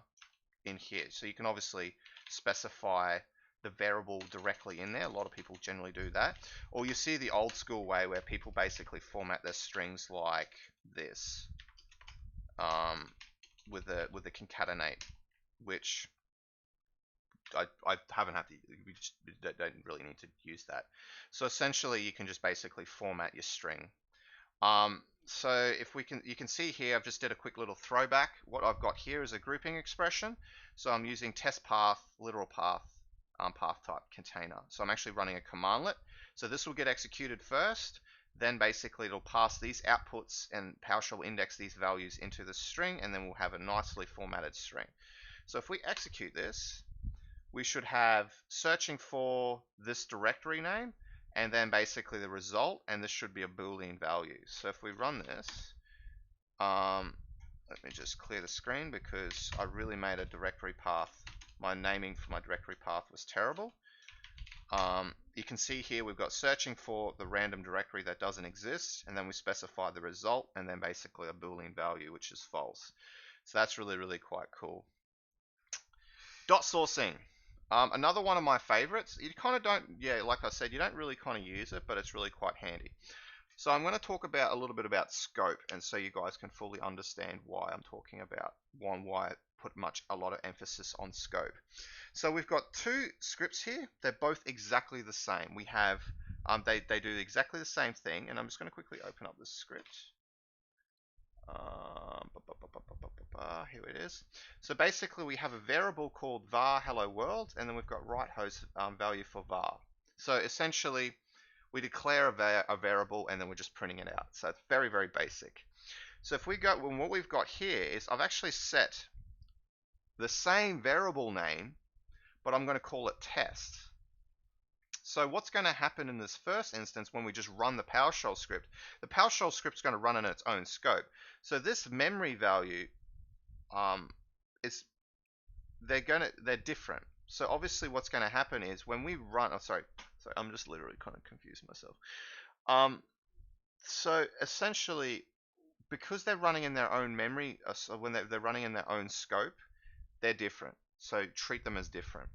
in here. So you can obviously specify the variable directly in there. A lot of people generally do that. Or you see the old school way where people basically format their strings like this, with the concatenate, which I haven't had to. We just don't really need to use that. So essentially, you can just basically format your string. So if you can see here, I've just did a quick little throwback. What I've got here is a grouping expression. So I'm using test path, literal path, path type container. So I'm actually running a commandlet. So this will get executed first. Then basically it'll pass these outputs, and PowerShell will index these values into the string, and then we'll have a nicely formatted string. So if we execute this, we should have searching for this directory name, and then basically the result, and this should be a Boolean value. So if we run this, let me just clear the screen, because I really made a directory path. My naming for my directory path was terrible. You can see here we've got searching for the random directory that doesn't exist, and then we specify the result, and then basically a Boolean value, which is false. So that's really, really quite cool. Dot sourcing. Another one of my favorites. You kind of don't, like I said, you don't really kind of use it, but it's really quite handy. So I'm going to talk about a little bit about scope, and so you guys can fully understand why I'm talking about why I put a lot of emphasis on scope. So we've got two scripts here. They're both exactly the same. We have they do exactly the same thing, and I'm just going to quickly open up this script. Here it is. So basically we have a variable called var hello world, and then we've got right host value for var. So essentially we declare a variable and then we're just printing it out. So it's very, very basic. So if we go, well, what we've got here is I've actually set the same variable name, but I'm going to call it test. So what's going to happen in this first instance when we just run the PowerShell script? The PowerShell script is going to run in its own scope. So this memory value they're different. So obviously what's going to happen is when we run, sorry, I'm just literally kind of confused myself. So essentially, because they're running in their own memory, so when they're running in their own scope, they're different. So treat them as different.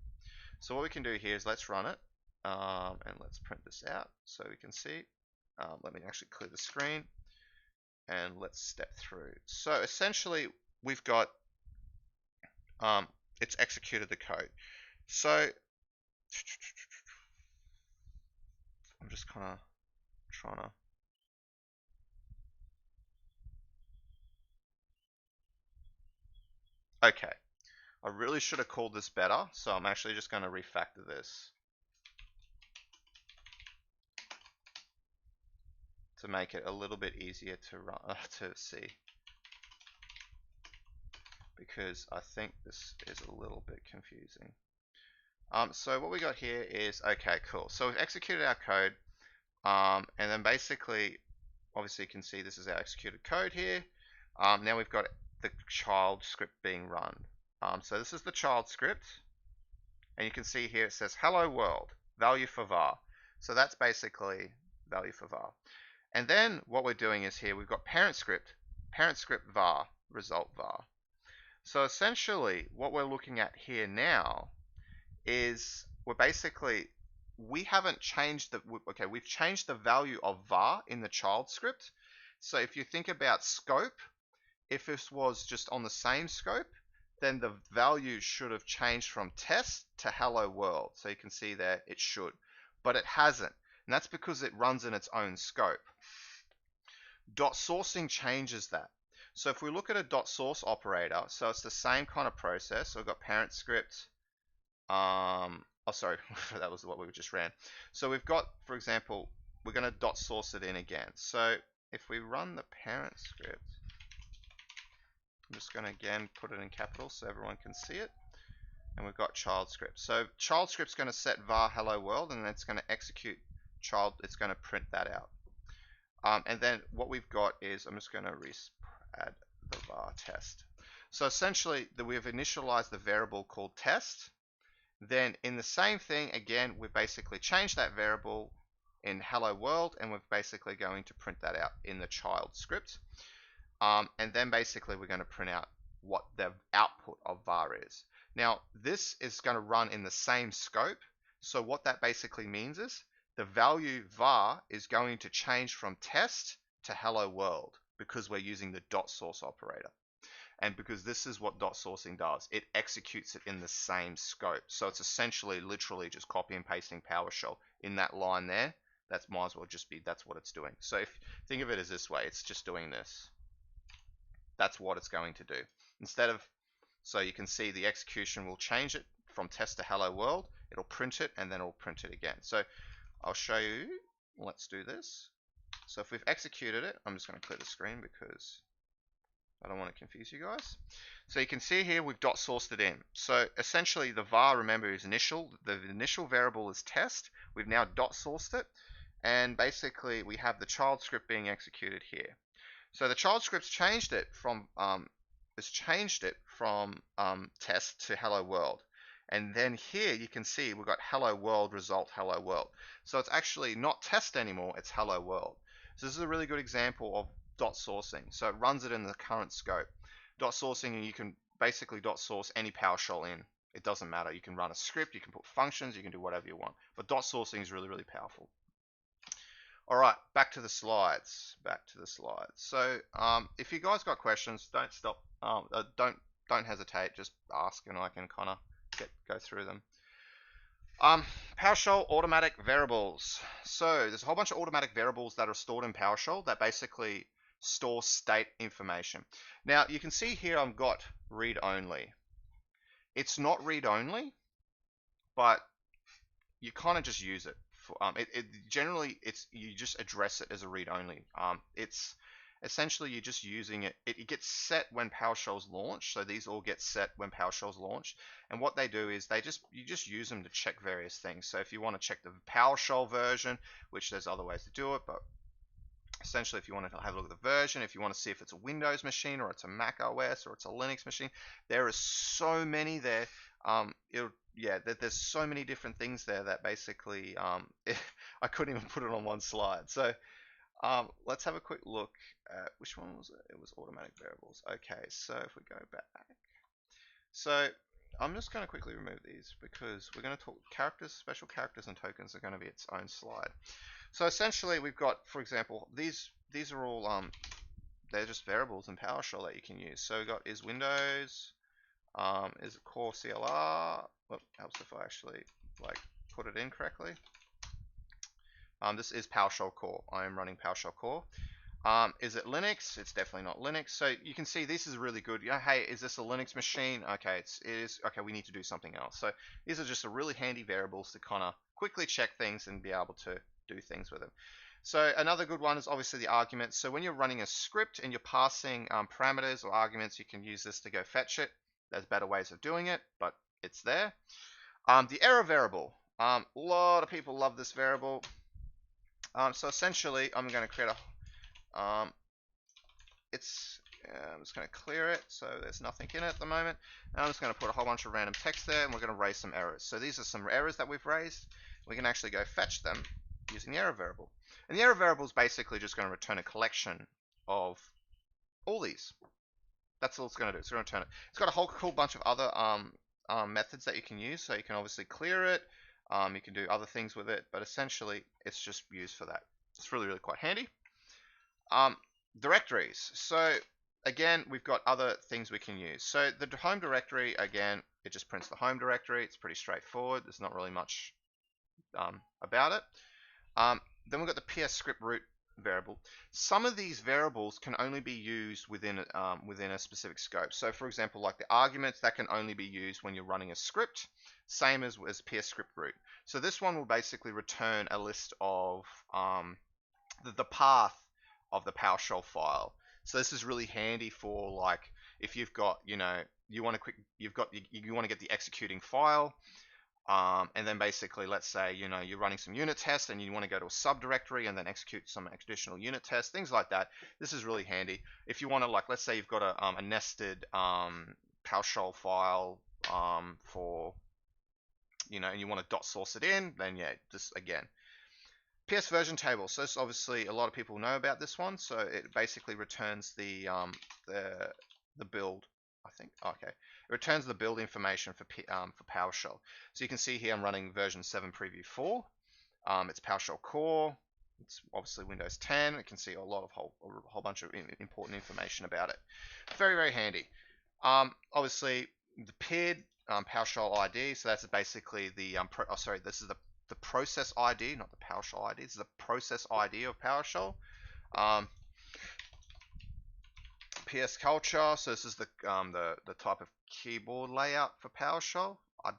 So what we can do here is let's run it, and let's print this out so we can see. Let me actually clear the screen, and let's step through. So essentially, we've got it's executed the code. So I'm just kind of trying to. Okay, I really should have called this better, so I'm actually just going to refactor this to make it a little bit easier to run, to see, because I think this is a little bit confusing. So what we got here is, okay, cool. So we've executed our code, and then basically, obviously you can see this is our executed code here. Now we've got the child script being run. So this is the child script, and you can see here it says hello world, value for var. So that's basically value for var. And then what we're doing is here we've got parent script var, result var. So essentially what we're looking at here now is we haven't changed we've changed the value of var in the child script. So if you think about scope, if this was just on the same scope, then the value should have changed from test to hello world. So you can see there it should, but it hasn't. And that's because it runs in its own scope. Dot sourcing changes that. So if we look at a dot source operator, so it's the same kind of process. So we've got parent script. Sorry, that was what we just ran. So we've got, for example, we're going to dot source it in again. So if we run the parent script, I'm just going to again put it in capitals so everyone can see it. And we've got child script. So child script's going to set var hello world, and then it's going to execute child. It's going to print that out. And then what we've got is, I'm just going to add the var test. So essentially, we've initialized the variable called test. Then in the same thing, again, we've basically changed that variable in hello world, and we're basically going to print that out in the child script. And then basically we're going to print out what the output of var is. Now, this is going to run in the same scope. So what that basically means is the value var is going to change from test to hello world because we're using the dot source operator. And because this is what dot sourcing does, it executes it in the same scope. So it's essentially literally just copy and pasting PowerShell in that line there. That might as well just be, that's what it's doing. So if think of it as this way, it's just doing this. That's what it's going to do. Instead of, so you can see the execution will change it from test to hello world. It'll print it and then it'll print it again. So I'll show you, let's do this. So if we've executed it, I'm just going to clear the screen because I don't want to confuse you guys. So you can see here we've dot sourced it in. So essentially the var, remember, is initial. The initial variable is test. We've now dot sourced it, and basically we have the child script being executed here. So the child script's changed it from test to hello world. And then here you can see we've got hello world result hello world. So it's actually not test anymore, it's hello world. So this is a really good example of dot sourcing. So it runs it in the current scope. Dot sourcing, and you can basically dot source any PowerShell in. It doesn't matter. You can run a script, you can put functions, you can do whatever you want. But dot sourcing is really, really powerful. All right, back to the slides. So if you guys got questions, don't stop. Don't hesitate. Just ask, and I can kind of go through them. PowerShell automatic variables. So there's a whole bunch of automatic variables that are stored in PowerShell that basically store state information. Now you can see here I've got read only. It's not read only, but you kind of just use it. Generally you just address it as a read only. It's essentially you're just using it. It gets set when PowerShell's launched. So these all get set when PowerShell's launched. And what they do is you just use them to check various things. So if you want to check the PowerShell version, which there's other ways to do it, but essentially if you want to have a look at the version, if you want to see if it's a Windows machine or it's a Mac OS or it's a Linux machine, there are so many there. There's so many different things there that basically I couldn't even put it on one slide. So let's have a quick look at which one was it? It was automatic variables. Okay, so if we go back, so I'm just going to quickly remove these because we're going to talk characters, special characters, and tokens are going to be its own slide. So essentially, we've got, for example, these are all they're just variables in PowerShell that you can use. So we've got is Windows, is it core CLR? Well, helps if I actually like put it in correctly. This is PowerShell core. I am running PowerShell core. Is it Linux? It's definitely not Linux. So you can see this is really good. Yeah, hey, is this a Linux machine? Okay, it is. Okay, we need to do something else. So these are just a really handy variables to kind of quickly check things and be able to do things with them. So another good one is obviously the arguments. So when you're running a script and you're passing parameters or arguments, you can use this to go fetch it. There's better ways of doing it, but it's there. The error variable. A lot of people love this variable. So essentially, I'm going to create a I'm just going to clear it so there's nothing in it at the moment. And I'm just going to put a whole bunch of random text there, and we're going to raise some errors. So these are some errors that we've raised. We can actually go fetch them using the error variable. And the error variable is basically just going to return a collection of all these. That's all it's going to do. It's going to return it. It's got a whole bunch of other methods that you can use. So you can obviously clear it. You can do other things with it, but essentially it's just used for that. It's really, really quite handy. Directories. So again, we've got other things we can use. So the home directory, again, it just prints the home directory. It's pretty straightforward. There's not really much about it. Then we've got the PS script root variable. Some of these variables can only be used within a specific scope. So for example, like the arguments, that can only be used when you're running a script, same as PS script root. So this one will basically return a list of the path of the PowerShell file. So this is really handy for like if you've got, you want to get the executing file. And then basically, let's say, you're running some unit tests and you want to go to a subdirectory and then execute some additional unit tests, things like that. This is really handy. If you want to, like, let's say you've got a nested PowerShell file for, and you want to .source it in, then yeah, just again. PS version table. So this obviously a lot of people know about this one. So it basically returns the build. I think okay. It returns the build information for PowerShell. So you can see here I'm running version 7 preview 4. It's PowerShell core. It's obviously Windows 10. You can see a whole bunch of important information about it. Very, very handy. Obviously the PID PowerShell ID. So that's basically the this is the process ID, not the PowerShell ID. This is the process ID of PowerShell. PS culture. So this is the type of keyboard layout for PowerShell. I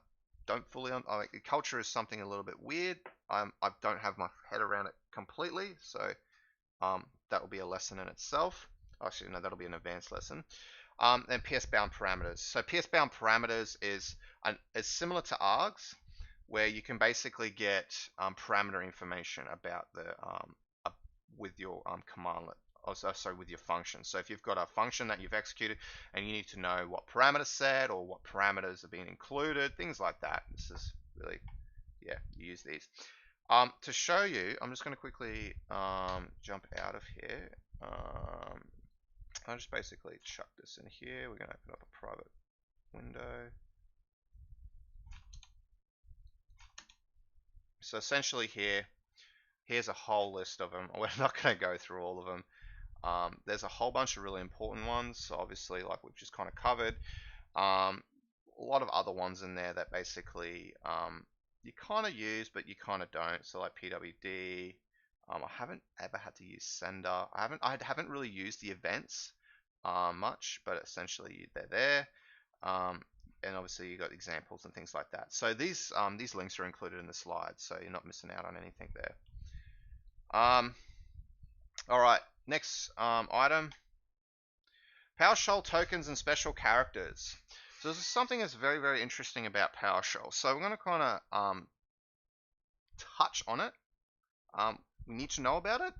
don't fully culture is something a little bit weird. I don't have my head around it completely. So that will be a lesson in itself. Actually, no, that'll be an advanced lesson. And PS bound parameters. So PS bound parameters is similar to args, where you can basically get parameter information about the with your commandlet. Also with your function. So if you've got a function that you've executed and you need to know what parameters set or what parameters are being included, things like that. This is really, yeah, you use these. To show you, I'm just going to quickly jump out of here. I'll just basically chuck this in here. We're going to open up a private window. So essentially here's a whole list of them. We're not going to go through all of them. There's a whole bunch of really important ones, so obviously like we've just kind of covered. A lot of other ones in there that basically you kind of use but you kind of don't. So like PWD. I haven't ever had to use sender. I haven't really used the events much, but essentially they're there. and obviously you got examples and things like that. So these links are included in the slides, so you're not missing out on anything there. All right, next item, PowerShell tokens and special characters. So this is something that's very, very interesting about PowerShell. So we're going to kind of touch on it. We need to know about it,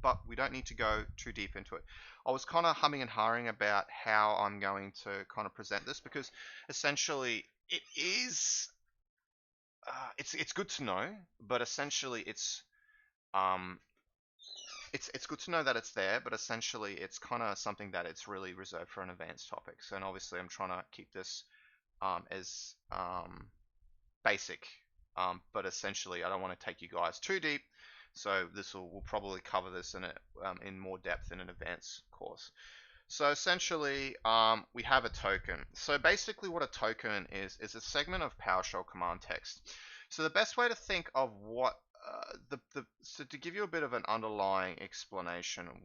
but we don't need to go too deep into it. I was kind of humming and hawing about how I'm going to kind of present this, because essentially it is it's good to know, but essentially it's good to know that it's there, but essentially it's kind of something that it's really reserved for an advanced topic. So, and obviously I'm trying to keep this as basic, but essentially I don't want to take you guys too deep. So we'll probably cover this in more depth in an advanced course. So essentially, we have a token. So basically what a token is a segment of PowerShell command text. So the best way to think of what, so to give you a bit of an underlying explanation of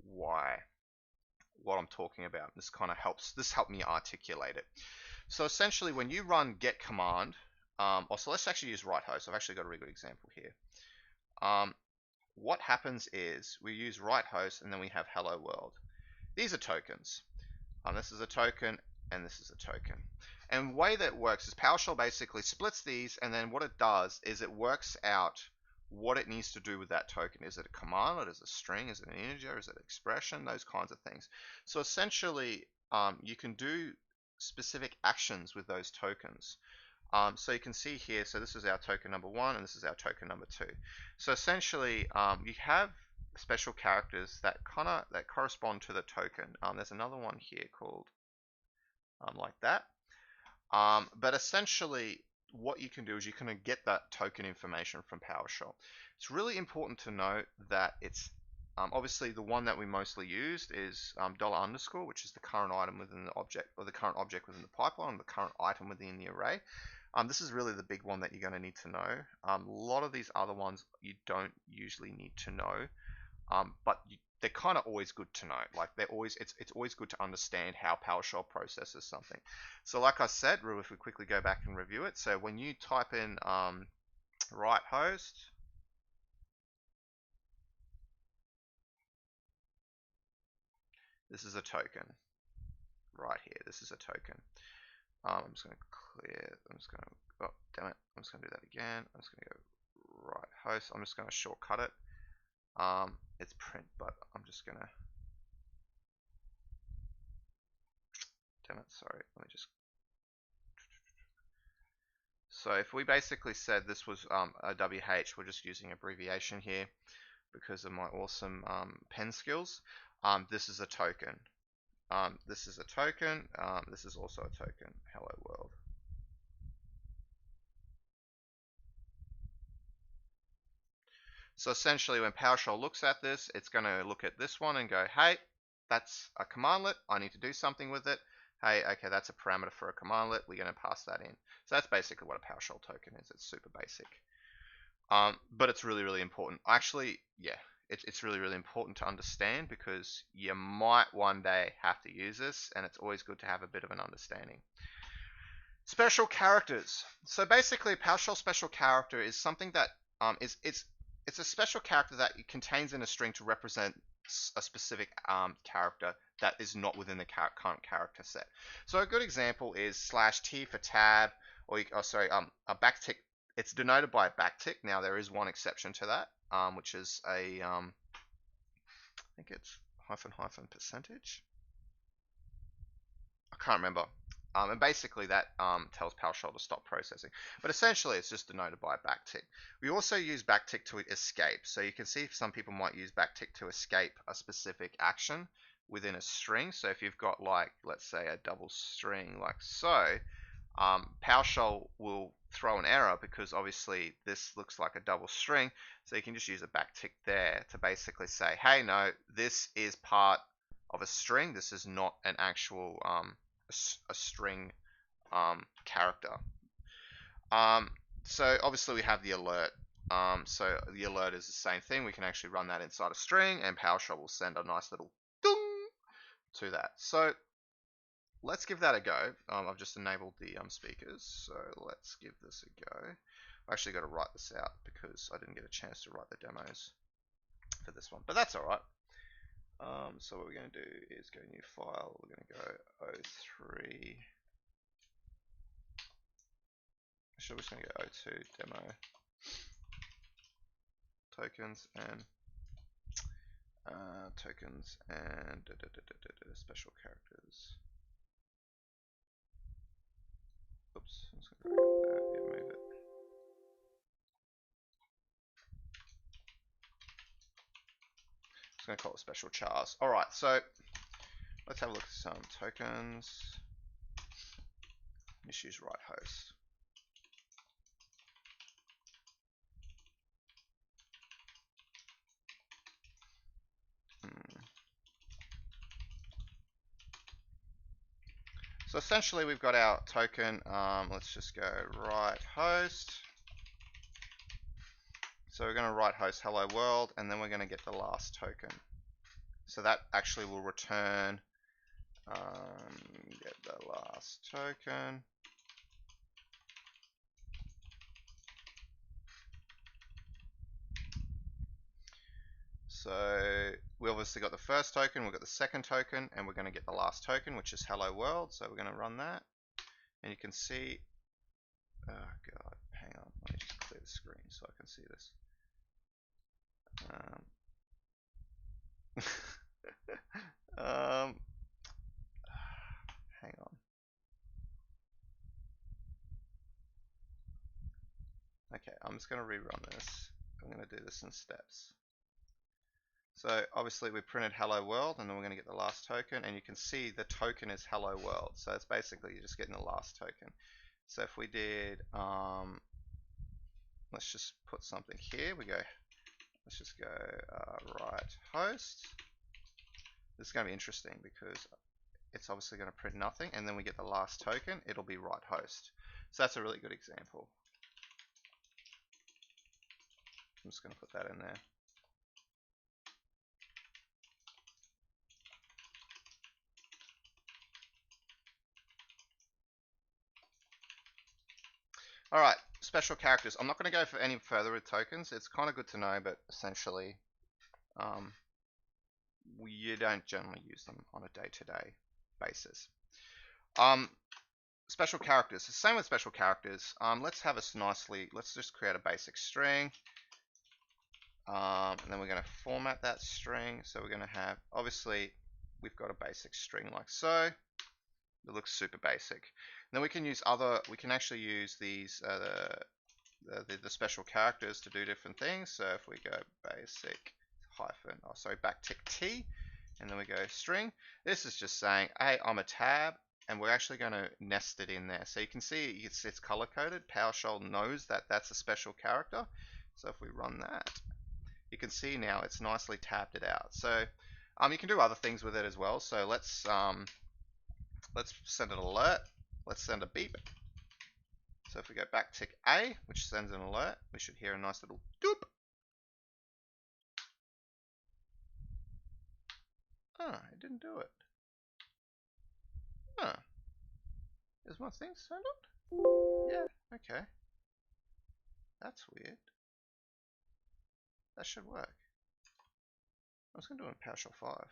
what I'm talking about, this kind of helped me articulate it. So essentially when you run get command, so let's actually use write host. I've actually got a really good example here. What happens is we use write host and then we have hello world. These are tokens. This is a token and this is a token. And the way that works is PowerShell basically splits these, and then what it does is it works out what it needs to do with that token. Is it a commandlet? Is it a string? Is it an integer? Is it an expression? Those kinds of things. So essentially, you can do specific actions with those tokens. So you can see here, so this is our token number 1 and this is our token number 2. So essentially, you have special characters that correspond to the token. There's another one here called like that. But essentially, what you can do is you can get that token information from PowerShell. It's really important to note that it's obviously the one that we mostly used is $_, which is the current item within the object, or the current object within the pipeline, the current item within the array. This is really the big one that you're going to need to know. A lot of these other ones you don't usually need to know, but they're kind of always good to know. Like it's always good to understand how PowerShell processes something. So like I said, if we quickly go back and review it. So when you type in write host, this is a token right here. This is a token. I'm just going to clear. Oh damn it! I'm just going to do that again. I'm just going to go write host. I'm just going to shortcut it. It's print, but I'm just going to. Damn it! Sorry. Let me just. So if we basically said this was a WH, we're just using abbreviation here because of my awesome pen skills. This is a token. This is a token. This is also a token. Hello world. So essentially, when PowerShell looks at this, it's going to look at this one and go, hey, that's a commandlet. I need to do something with it. Hey, okay, that's a parameter for a commandlet. We're going to pass that in. So that's basically what a PowerShell token is. It's super basic. But it's really, really important. Actually, yeah, it's really, really important to understand because you might one day have to use this, and it's always good to have a bit of an understanding. Special characters. So basically, PowerShell special character is something that it's a special character that it contains in a string to represent a specific character that is not within the current character set. So a good example is /t for tab, or a backtick. It's denoted by a backtick. Now there is one exception to that, which is a I think it's -- percentage. I can't remember. And basically that tells PowerShell to stop processing. But essentially it's just denoted by a backtick. We also use backtick to escape. So you can see some people might use backtick to escape a specific action within a string. So if you've got, like, let's say a double string like so, PowerShell will throw an error because obviously this looks like a double string. So you can just use a backtick there to basically say, hey, no, this is part of a string. This is not an actual a string character. So obviously we have the alert. So the alert is the same thing. We can actually run that inside a string, and PowerShell will send a nice little ding to that. So let's give that a go. I've just enabled the speakers, so let's give this a go. I actually got to write this out because I didn't get a chance to write the demos for this one, but that's all right. So what we're going to do is go new file. We're going to go 03. Actually, we're just going to go 02 demo tokens and special characters. Oops, I'm just going to move it. Just going to call it special chars. All right, so let's have a look at some tokens. Just use right host. So essentially we've got our token. Let's just go right host. So we're going to right host hello world, and then we're going to get the last token. So that actually will return get the last token. So we obviously got the first token, we've got the second token, and we're going to get the last token, which is hello world. So we're going to run that, and you can see, oh god, hang on, let me just clear the screen so I can see this. Hang on. Okay, I'm just going to rerun this. I'm going to do this in steps. So obviously we printed hello world, and then we're going to get the last token, and you can see the token is hello world. So it's basically you're just getting the last token. So if we did, let's just put something here. Let's just go right host. This is going to be interesting because it's obviously going to print nothing, and then we get the last token, it'll be right host. So that's a really good example. I'm just going to put that in there. All right, special characters. I'm not going to go for any further with tokens. It's kind of good to know, but essentially, you don't generally use them on a day-to-day basis. Special characters. Same with special characters. Let's have us nicely. Let's just create a basic string, and then we're going to format that string. So we're going to have, obviously, we've got a basic string like so. It looks super basic. And then we can use we can actually use these the special characters to do different things. So if we go basic hyphen, backtick T, and then we go string, this is just saying, hey, I'm a tab, and we're actually going to nest it in there. So you can see it's color coded. PowerShell knows that that's a special character. So if we run that, you can see now it's nicely tabbed it out. So you can do other things with it as well. So let's send an alert. Let's send a beep. So if we go backtick A, which sends an alert, we should hear a nice little doop. Oh, it didn't do it. Huh. Is my thing turned on? Yeah, okay. That's weird. That should work. I was going to do it in PowerShell 5.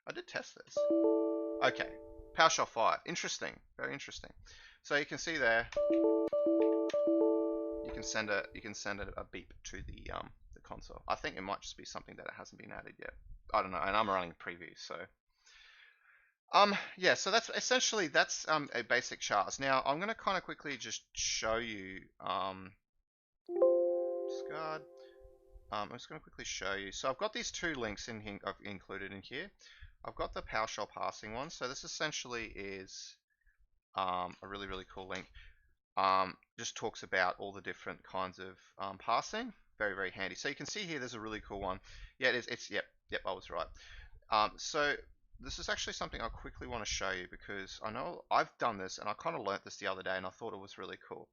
I did test this. Okay, PowerShell 5. Interesting. Very interesting. So you can see there, you can send a beep to the console. I think it might just be something that it hasn't been added yet. I don't know, and I'm running preview, so yeah. So that's essentially a basic chars. Now I'm going to kind of quickly just show you discard. I'm just going to quickly show you. So I've got these two links I've included in here. I've got the PowerShell parsing one. So this essentially is a really, really cool link. Just talks about all the different kinds of parsing. Very, very handy. So you can see here there's a really cool one. Yeah, yep, I was right. So this is actually something I quickly want to show you because I know I've done this and I kind of learnt this the other day and I thought it was really cool.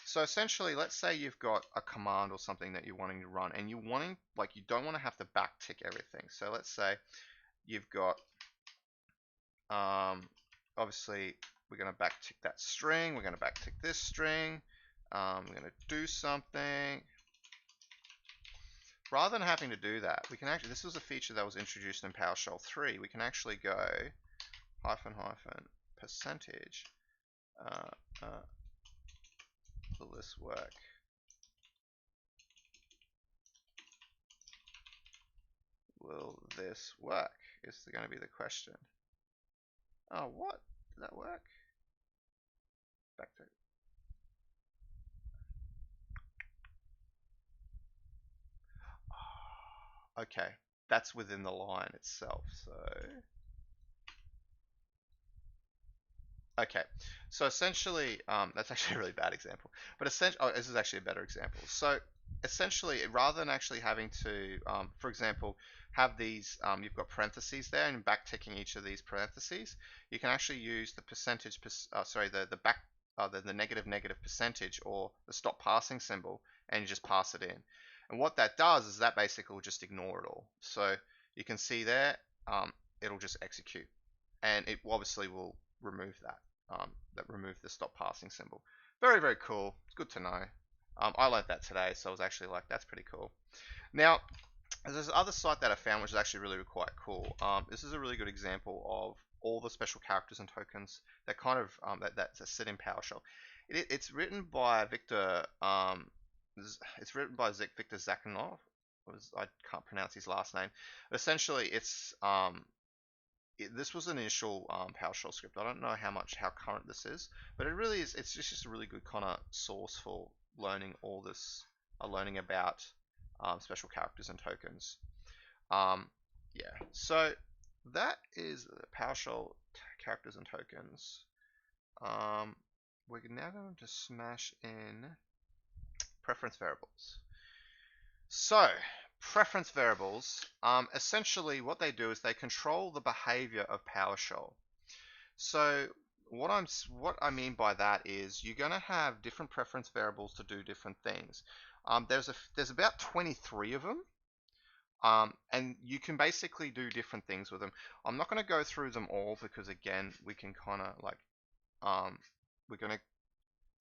So essentially, let's say you've got a command or something that you're wanting to run and you don't want to have to backtick everything. So let's say you've got, obviously, we're going to backtick that string. We're going to backtick this string. We're going to do something. Rather than having to do that, we can actually, this was a feature that was introduced in PowerShell 3. We can actually go %% will this work? Will this work? Is going to be the question. Oh, what? Did that work? Back to okay, that's within the line itself. So okay, so essentially, that's actually a really bad example. But essentially, oh, this is actually a better example. So essentially, rather than actually having to, for example, have these, you've got parentheses there, and backticking each of these parentheses, you can actually use the percentage, the negative percentage, or the stop passing symbol, and you just pass it in. And what that does is that basically will just ignore it all. So you can see there, it'll just execute, and it obviously will remove that, remove the stop passing symbol. Very, very cool. It's good to know. I learned that today, so I was actually like, that's pretty cool. Now, there's this other site that I found, which is actually really quite cool. This is a really good example of all the special characters and tokens that kind of that sit in PowerShell. It's written by Victor. It's written by Victor Zakhanov. I can't pronounce his last name. But essentially, it's this was an initial PowerShell script. I don't know how current this is, but it really is. It's just a really good kind of source for learning all this, learning about special characters and tokens. Yeah, so that is PowerShell characters and tokens. We're now going to smash in preference variables. So preference variables, essentially what they do is they control the behavior of PowerShell. So what I mean by that is you're going to have different preference variables to do different things. There's about 23 of them, and you can basically do different things with them. I'm not going to go through them all because again we can kind of like we're going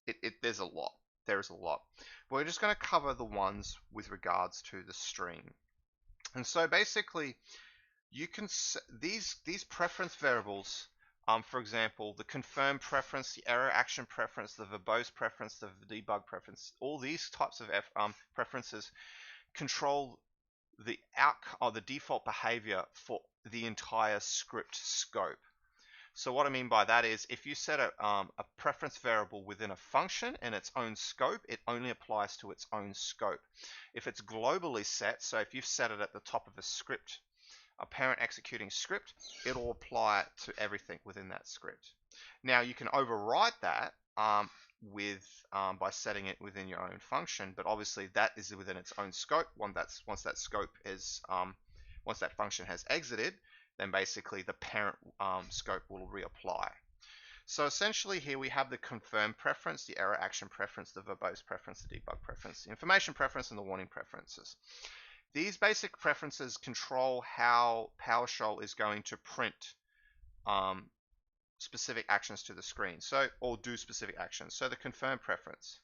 to there's a lot. There's a lot. But we're just going to cover the ones with regards to the string. And so basically, you can these preference variables. For example, the confirm preference, the error action preference, the verbose preference, the debug preference. All these types of preferences control the the default behavior for the entire script scope. So what I mean by that is if you set a preference variable within a function in its own scope, it only applies to its own scope. If it's globally set, so if you've set it at the top of a script, a parent executing script, it'll apply to everything within that script. Now you can override that by setting it within your own function, but obviously that is within its own scope. Once that scope is once that function has exited, then basically the parent scope will reapply. So essentially here we have the confirm preference, the error action preference, the verbose preference, the debug preference, the information preference, and the warning preferences. These basic preferences control how PowerShell is going to print specific actions to the screen, or do specific actions. So the confirm preference.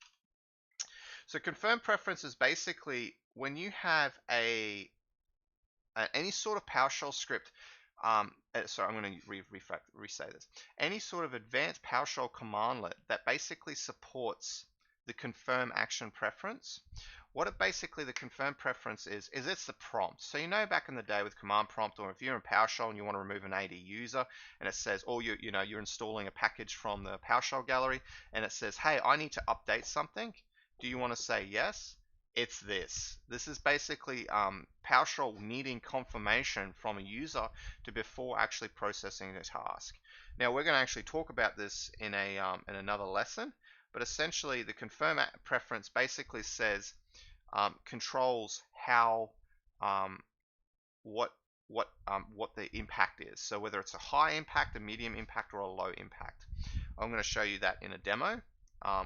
So confirm preference is basically when you have any sort of PowerShell script. Sorry, I'm going to re-say this. Any sort of advanced PowerShell commandlet that basically supports the confirm action preference. What the confirm preference is it's the prompt. So you know back in the day with command prompt, or if you're in PowerShell and you want to remove an AD user, and it says, or you're installing a package from the PowerShell gallery, and it says, hey, I need to update something. Do you want to say yes? It's this. This is basically PowerShell needing confirmation from a user before actually processing the task. Now we're going to actually talk about this in another lesson, but essentially the confirm preference basically says controls how what the impact is. So whether it's a high impact, a medium impact, or a low impact. I'm going to show you that in a demo.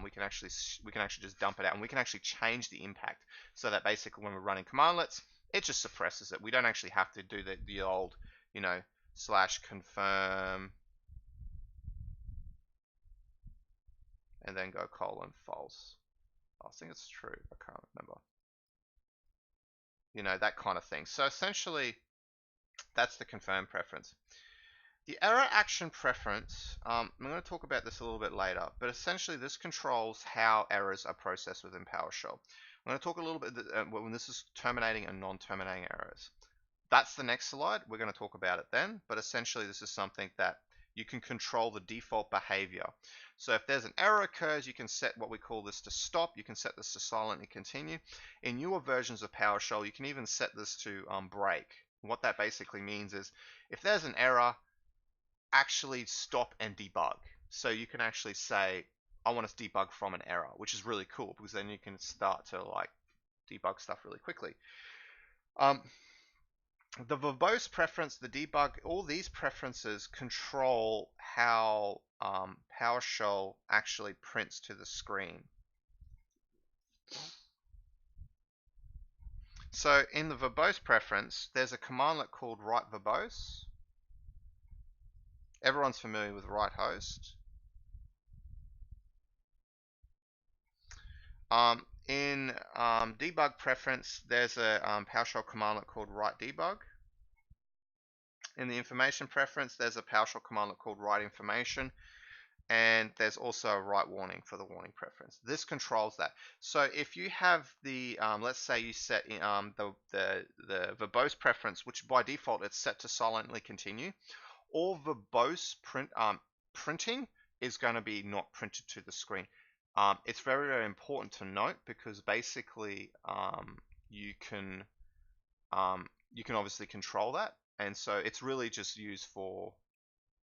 We can actually just dump it out, and we can actually change the impact so that basically when we're running commandlets, it just suppresses it. We don't actually have to do the old you know, /confirm, and then go :false. I think it's true. I can't remember. You know, that kind of thing. So essentially, that's the confirm preference. The error action preference, I'm going to talk about this a little bit later, but essentially this controls how errors are processed within PowerShell. I'm going to talk a little bit when this is terminating and non-terminating errors. That's the next slide. We're going to talk about it then, but essentially this is something that you can control the default behavior. So if there's an error occurs, you can set what we call this to stop. You can set this to silently continue. In newer versions of PowerShell, you can even set this to break. What that basically means is if there's an error, actually stop and debug. So you can actually say, I want to debug from an error, which is really cool because then you can start to like debug stuff really quickly. The verbose preference, the debug, all these preferences control how PowerShell actually prints to the screen. So in the verbose preference, there's a commandlet called write verbose. Everyone's familiar with write host. In debug preference, there's a PowerShell commandlet called write debug. In the information preference, there's a PowerShell commandlet called write information, and there's also a write warning for the warning preference. This controls that. So if you have the, let's say you set the verbose preference, which by default it's set to silently continue, all verbose printing is going to be not printed to the screen. It's very, very important to note because basically you can obviously control that, and so it's really just used for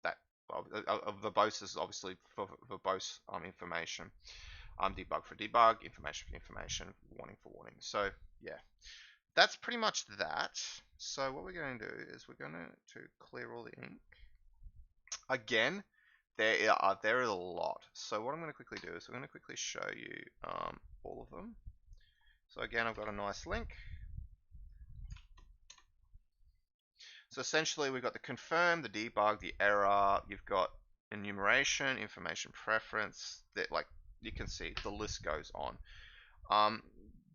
that. Verbose is obviously for verbose information, debug for debug, information for information, warning for warning. So yeah, that's pretty much that. So what we're going to do is we're going to clear all the ink. Again, there is a lot. So what I'm going to quickly do is I'm going to quickly show you all of them. So again, I've got a nice link. So essentially, we've got the confirm, the debug, the error. You've got enumeration, information preference. That, like you can see, the list goes on.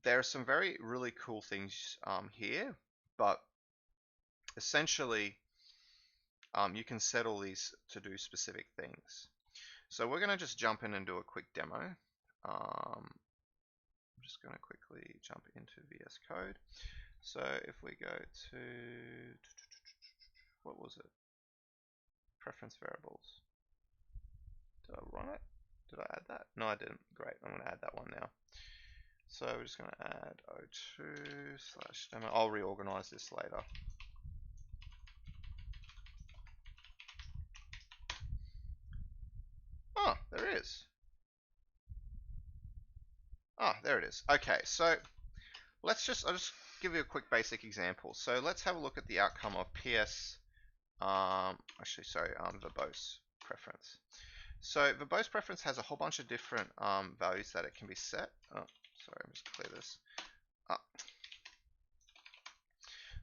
There are some very really cool things here, but essentially, you can set all these to do specific things. So we're going to just jump in and do a quick demo. I'm just going to quickly jump into VS Code. So if we go to, what was it? Preference variables. Did I run it? Did I add that? No, I didn't. Great. I'm going to add that one now. So we're just going to add o2/demo. I'll reorganize this later. Oh, there is. Oh, there it is. Okay, so I'll just give you a quick basic example. So let's have a look at the outcome of PS, verbose preference. So verbose preference has a whole bunch of different values that it can be set. Oh, sorry, I'm just clear this.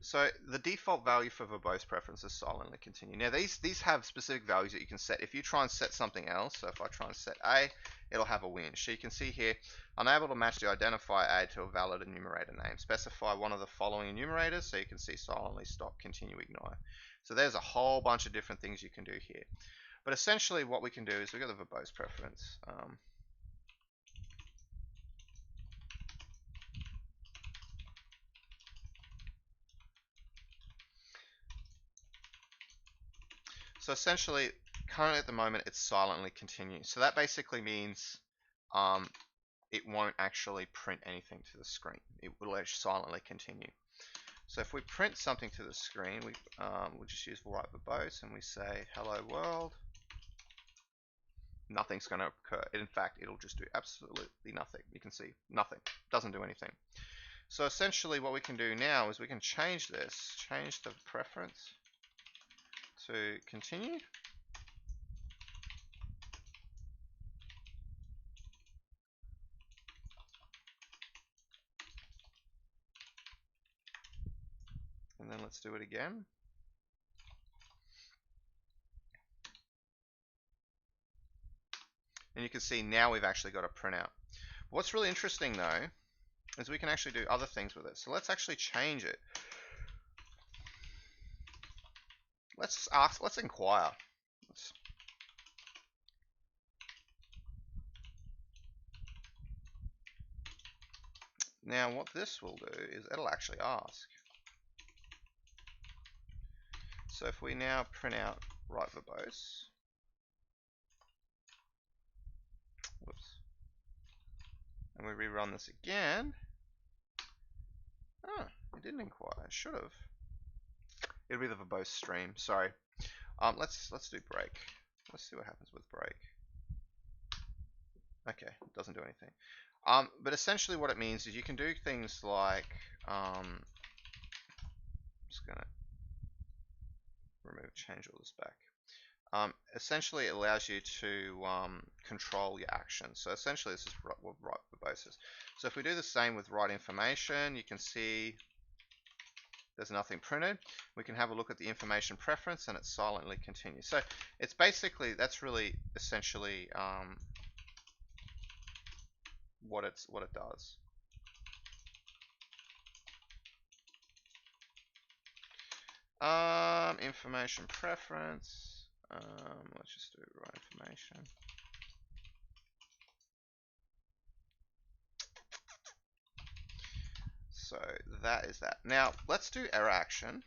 So the default value for verbose preference is silently continue. Now these have specific values that you can set. If you try and set something else, so if I try and set A, it'll have a win. So you can see here, unable to match the identifier A to a valid enumerator name. Specify one of the following enumerators, so you can see silently, stop, continue, ignore. So there's a whole bunch of different things you can do here. But essentially what we can do is we've got the verbose preference. So essentially, currently at the moment, it's silently continue. So that basically means it won't actually print anything to the screen. It will actually silently continue. So if we print something to the screen, we'll just use write verbose and we say hello world. Nothing's going to occur. In fact, it'll just do absolutely nothing. You can see nothing. Doesn't do anything. So essentially what we can do now is we can change this, change the preference to continue. And then let's do it again. And you can see now we've actually got a printout. What's really interesting though is we can actually do other things with it. So let's actually change it. Let's inquire. Now what this will do is it'll actually ask. So if we now print out right verbose, whoops, and we rerun this again, oh, it didn't inquire. It should have. It'll be the verbose stream. Sorry. Let's do break. Let's see what happens with break. Okay, it doesn't do anything. But essentially what it means is you can do things like, I'm just gonna change all this back. Essentially it allows you to control your actions. So essentially this is what write verbose is. So if we do the same with write information, you can see there's nothing printed. We can have a look at the information preference and it silently continues. So it's basically, that's really essentially what it does. Information preference. Let's just do write information. So that is that. Now let's do error action,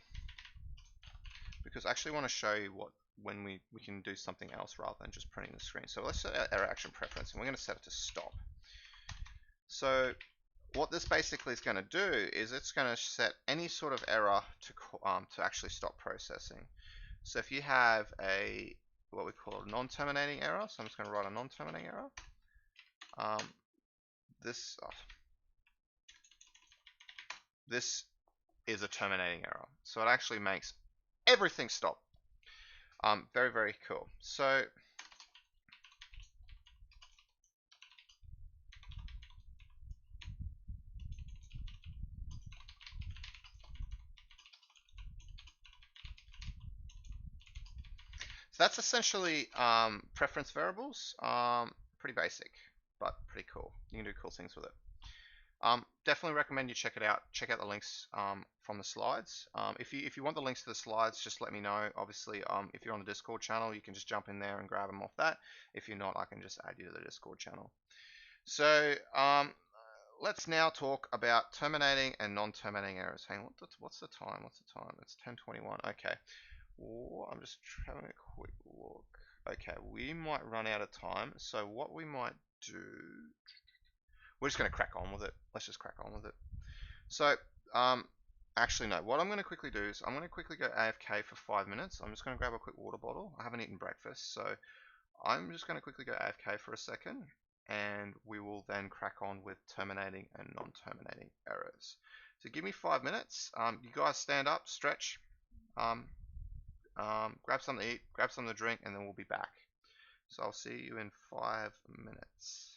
because I actually want to show you when we can do something else rather than just printing the screen. So let's set our error action preference, and we're going to set it to stop. So what this basically is going to do is it's going to set any sort of error to actually stop processing. So if you have what we call a non-terminating error, so I'm just going to write a non-terminating error. This is a terminating error, so it actually makes everything stop. Very, very cool. So that's essentially preference variables. Pretty basic, but pretty cool. You can do cool things with it. Definitely recommend you check it out. Check out the links from the slides. If you want the links to the slides, just let me know. Obviously, if you're on the Discord channel, you can just jump in there and grab them off that. If you're not, I can just add you to the Discord channel. So let's now talk about terminating and non-terminating errors. Hang on, what's the time? It's 10:21. Okay. I'm just having a quick look. Okay, we might run out of time. So what we might do, we're just going to crack on with it. Let's just crack on with it. So actually no, what I'm going to quickly do is I'm going to quickly go AFK for 5 minutes. I'm just going to grab a quick water bottle. I haven't eaten breakfast, so I'm just going to quickly go AFK for a second, and we will then crack on with terminating and non-terminating errors. So give me 5 minutes. You guys stand up, stretch, grab something to eat, grab something to drink, and then we'll be back. So I'll see you in 5 minutes.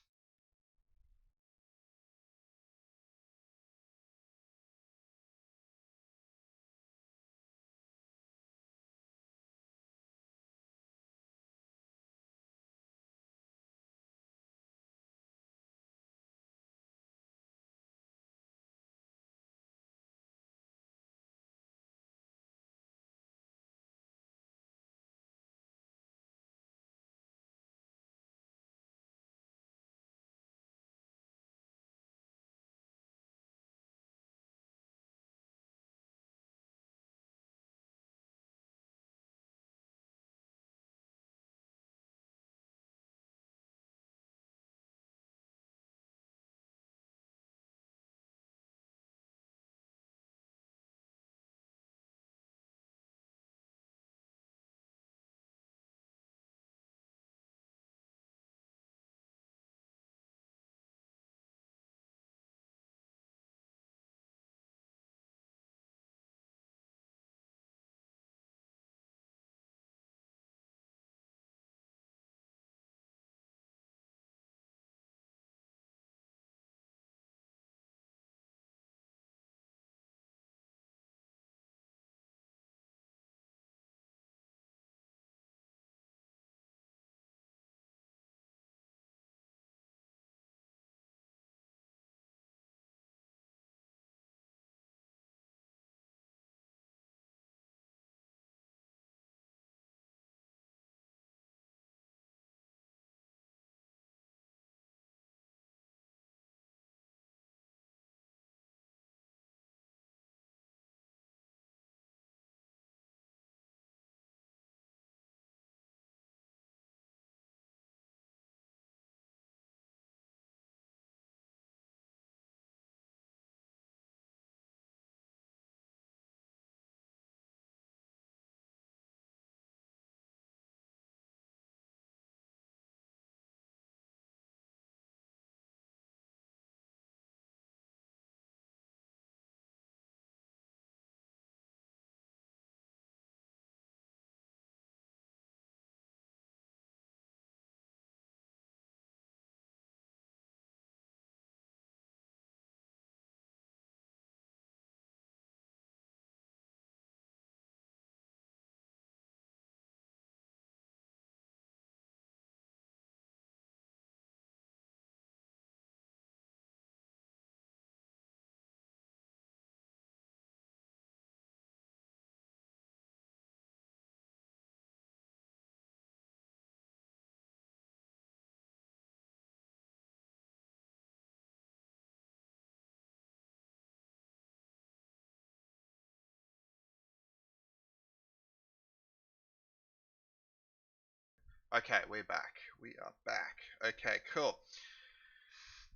Okay, we're back. We are back. Okay, cool.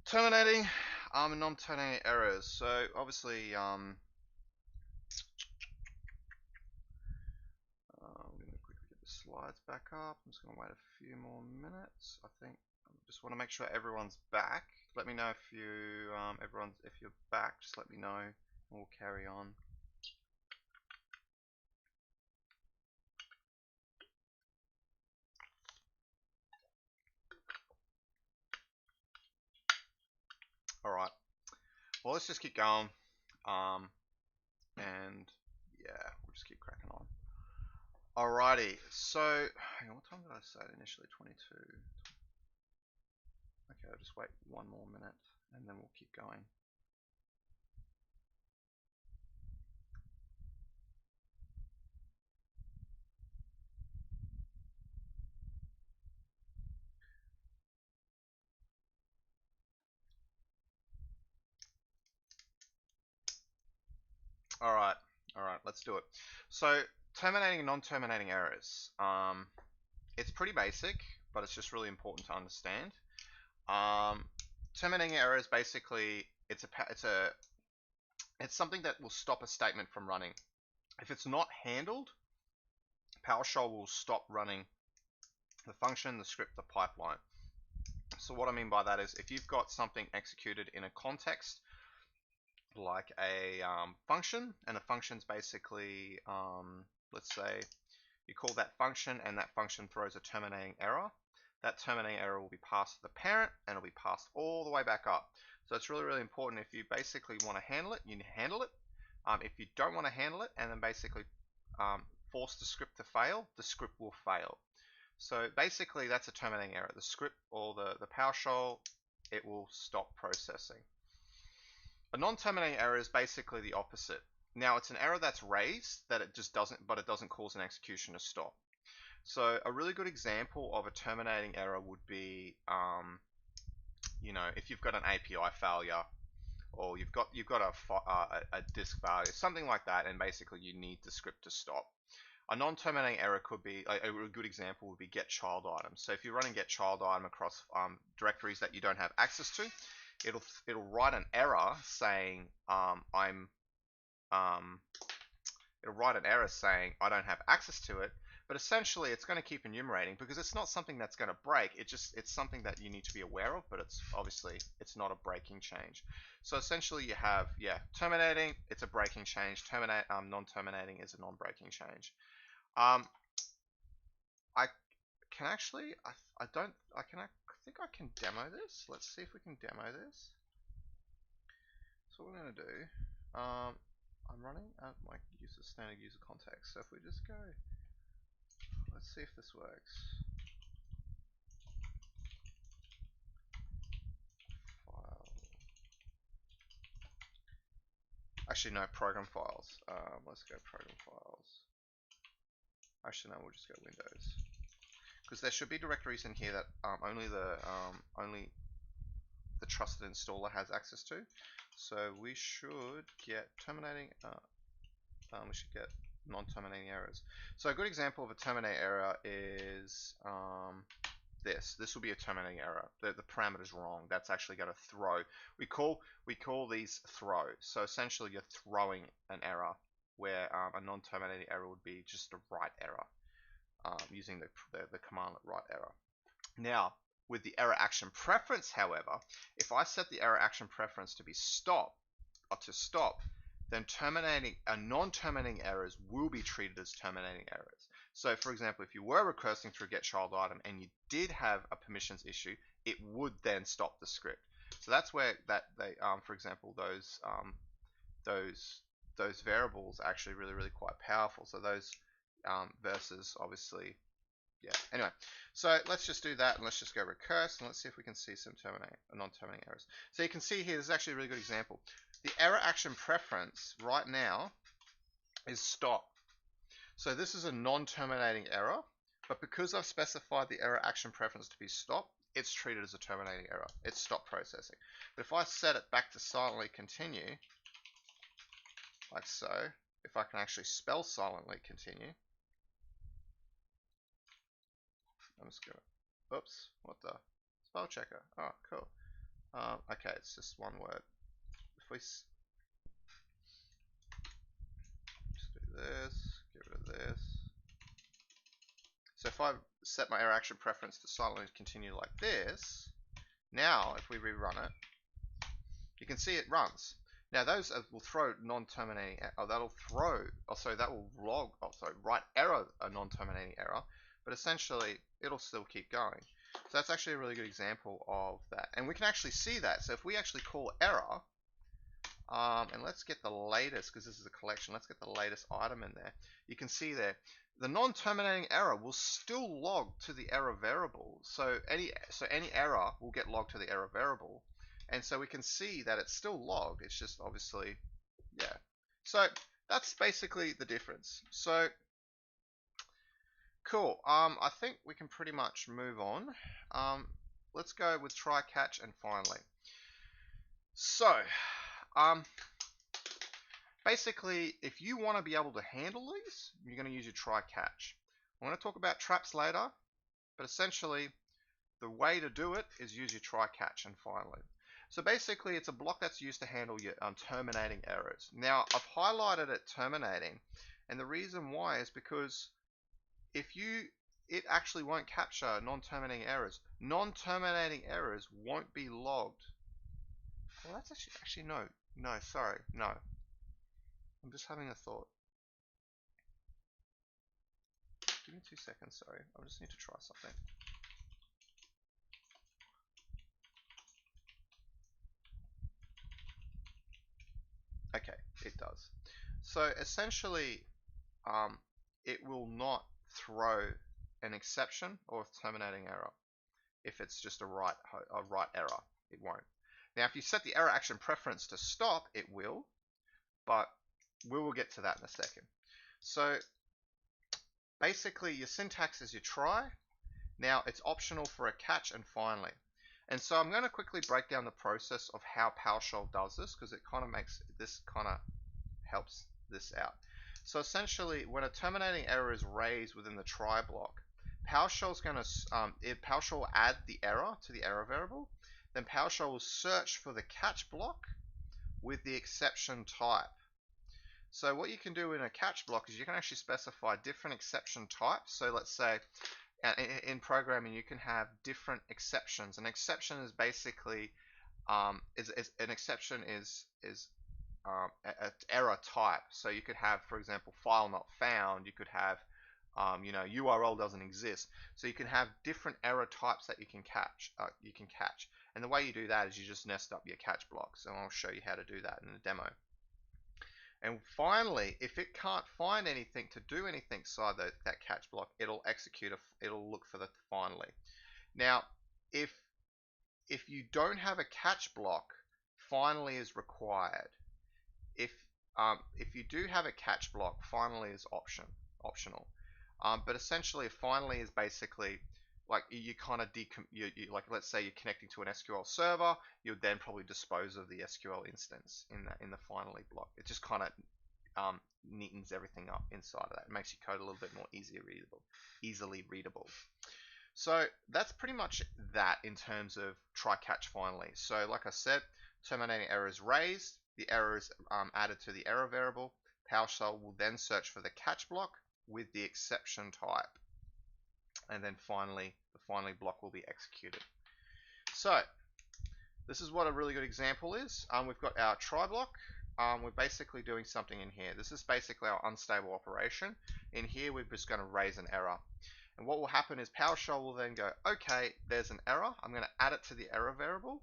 Terminating and non-terminating errors. So obviously, I'm going to quickly get the slides back up. I'm just going to wait a few more minutes. I think I just want to make sure everyone's back. Let me know if you, if you're back. Just let me know, and we'll carry on. All right. Well, let's just keep going. And yeah, we'll just keep cracking on. Alrighty, so hang on, what time did I say initially? 22. Okay, I'll just wait one more minute and then we'll keep going. Alright, let's do it. So terminating and non-terminating errors. It's pretty basic, but it's just really important to understand. Terminating errors basically it's something that will stop a statement from running. If it's not handled, PowerShell will stop running the function, the script, the pipeline. So what I mean by that is if you've got something executed in a context like a function, and a function's basically, let's say you call that function and that function throws a terminating error, that terminating error will be passed to the parent and it'll be passed all the way back up. So it's really, really important. If you basically want to handle it, you handle it. If you don't want to handle it and then basically force the script to fail, the script will fail. So basically that's a terminating error. The script or the PowerShell, it will stop processing. A non-terminating error is basically the opposite. Now it's an error that's raised that it just doesn't, but it doesn't cause an execution to stop. So a really good example of a terminating error would be, if you've got an API failure, or you've got a disk failure, something like that, and basically you need the script to stop. A non-terminating error could be, a good example would be get child item. So if you're running get child item across directories that you don't have access to, it'll write an error saying it'll write an error saying I don't have access to it, but essentially it's going to keep enumerating because it's not something that's going to break. It's something that you need to be aware of, but it's obviously it's not a breaking change. So essentially you have terminating, it's a breaking change. Non-terminating is a non-breaking change. I can actually I think I can demo this. Let's see if we can demo this. So what we're going to do, I'm running at my standard user context. So if we just go, let's see if this works. File. Actually, no, program files. Let's go program files. Actually, no, we'll just go Windows. Because there should be directories in here that only the trusted installer has access to. So we should get terminating. We should get non-terminating errors. So a good example of a terminating error is this. This will be a terminating error. The parameter is wrong. That's actually going to throw. We call these throw. So essentially, you're throwing an error where a non-terminating error would be just a write error using the commandlet write error. Now, with the error action preference, however, if I set the error action preference to be stop, then terminating non-terminating errors will be treated as terminating errors. So, for example, if you were recursing through get child item and you did have a permissions issue, it would then stop the script. So that's where for example, those variables are actually really, really quite powerful. So those versus obviously. Yeah. Anyway, so let's just do that and let's just go recurse and let's see if we can see some non-terminating errors. So you can see here, this is actually a really good example. The error action preference right now is stop. So this is a non-terminating error, but because I've specified the error action preference to be stop, it's treated as a terminating error. It's stop processing. But if I set it back to silently continue, like so, if I can actually spell silently continue, I'm just gonna, oops, what the, spell checker, oh, cool. Okay, it's just one word. If we just do this, get rid of this. So if I set my error action preference to silently continue like this, now if we rerun it, you can see it runs. Now those will throw non-terminating, that'll throw, sorry, that will log, write error, a non-terminating error, but essentially it'll still keep going. So that's actually a really good example of that. And we can actually see that. So if we actually call error, and let's get the latest, because this is a collection, let's get the latest item in there. You can see there, the non-terminating error will still log to the error variable. So any error will get logged to the error variable. And so we can see that it's still logged. It's just obviously, yeah. So that's basically the difference. So cool. I think we can pretty much move on. Let's go with try, catch, and finally. So basically, if you want to be able to handle these, you're going to use your try, catch. I'm going to talk about traps later, but essentially the way to do it is use your try, catch, and finally. So basically, it's a block that's used to handle your terminating errors. Now, I've highlighted it terminating, and the reason why is because it actually won't capture non-terminating errors. Non-terminating errors won't be logged. Well, that's actually no, sorry, no. I'm just having a thought. Give me 2 seconds, sorry. I just need to try something. Okay, it does. So essentially, it will not throw an exception or a terminating error if it's just a write error. It won't. Now, if you set the error action preference to stop, it will, but we will get to that in a second. So basically, your syntax is your try. Now, it's optional for a catch and finally. And so I'm going to quickly break down the process of how PowerShell does this, because it kind of makes this helps this out. So essentially, when a terminating error is raised within the try block, PowerShell's going to PowerShell will add the error to the error variable. Then PowerShell will search for the catch block with the exception type. So what you can do in a catch block is you can actually specify different exception types. So let's say in programming you can have different exceptions. An exception is basically an exception is an error type. So you could have, for example, file not found. You could have URL doesn't exist. So you can have different error types that you can catch. And the way you do that is you just nest up your catch blocks. And I'll show you how to do that in a demo. And finally, if it can't find anything to do anything inside that catch block, it'll it'll look for the finally. Now, if you don't have a catch block, finally is required. If you do have a catch block, finally is optional. But essentially, finally is basically like you kind of like, let's say you're connecting to an SQL server, you would then probably dispose of the SQL instance in the finally block. It just kind of neatens everything up inside of that. It makes your code a little bit more easily readable. So that's pretty much that in terms of try, catch, finally. So like I said, terminating error is raised, the error is added to the error variable. PowerShell will then search for the catch block with the exception type. And then finally, the finally block will be executed. So this is what a really good example is. We've got our try block. We're basically doing something in here. This is basically our unstable operation. In here, we're just going to raise an error. And what will happen is PowerShell will then go, okay, there's an error. I'm going to add it to the error variable.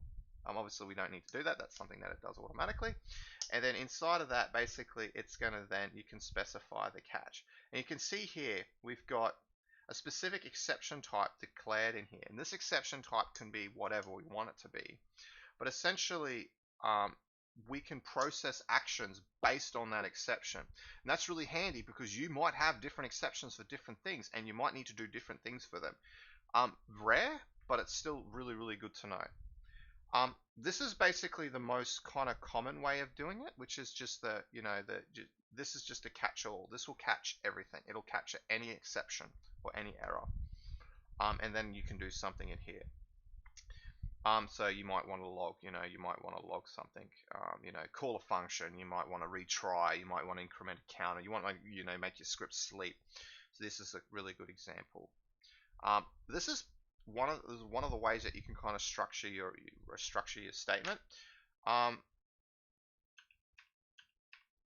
Obviously, we don't need to do that. That's something that it does automatically. And then inside of that, basically, it's going to then, you can specify the catch. And you can see here, we've got a specific exception type declared in here. And this exception type can be whatever we want it to be. But essentially, we can process actions based on that exception. And that's really handy because you might have different exceptions for different things and you might need to do different things for them. Rare, but it's still really, really good to know. This is basically the most kind of common way of doing it, which is just this is just a catch-all. This will catch everything. It'll capture any exception or any error. and then you can do something in here. So you might want to log, you might want to log something, call a function, you might want to retry, you might want to increment a counter, you want to, make your script sleep. So this is a really good example. This is one of the ways that you can kind of structure your statement.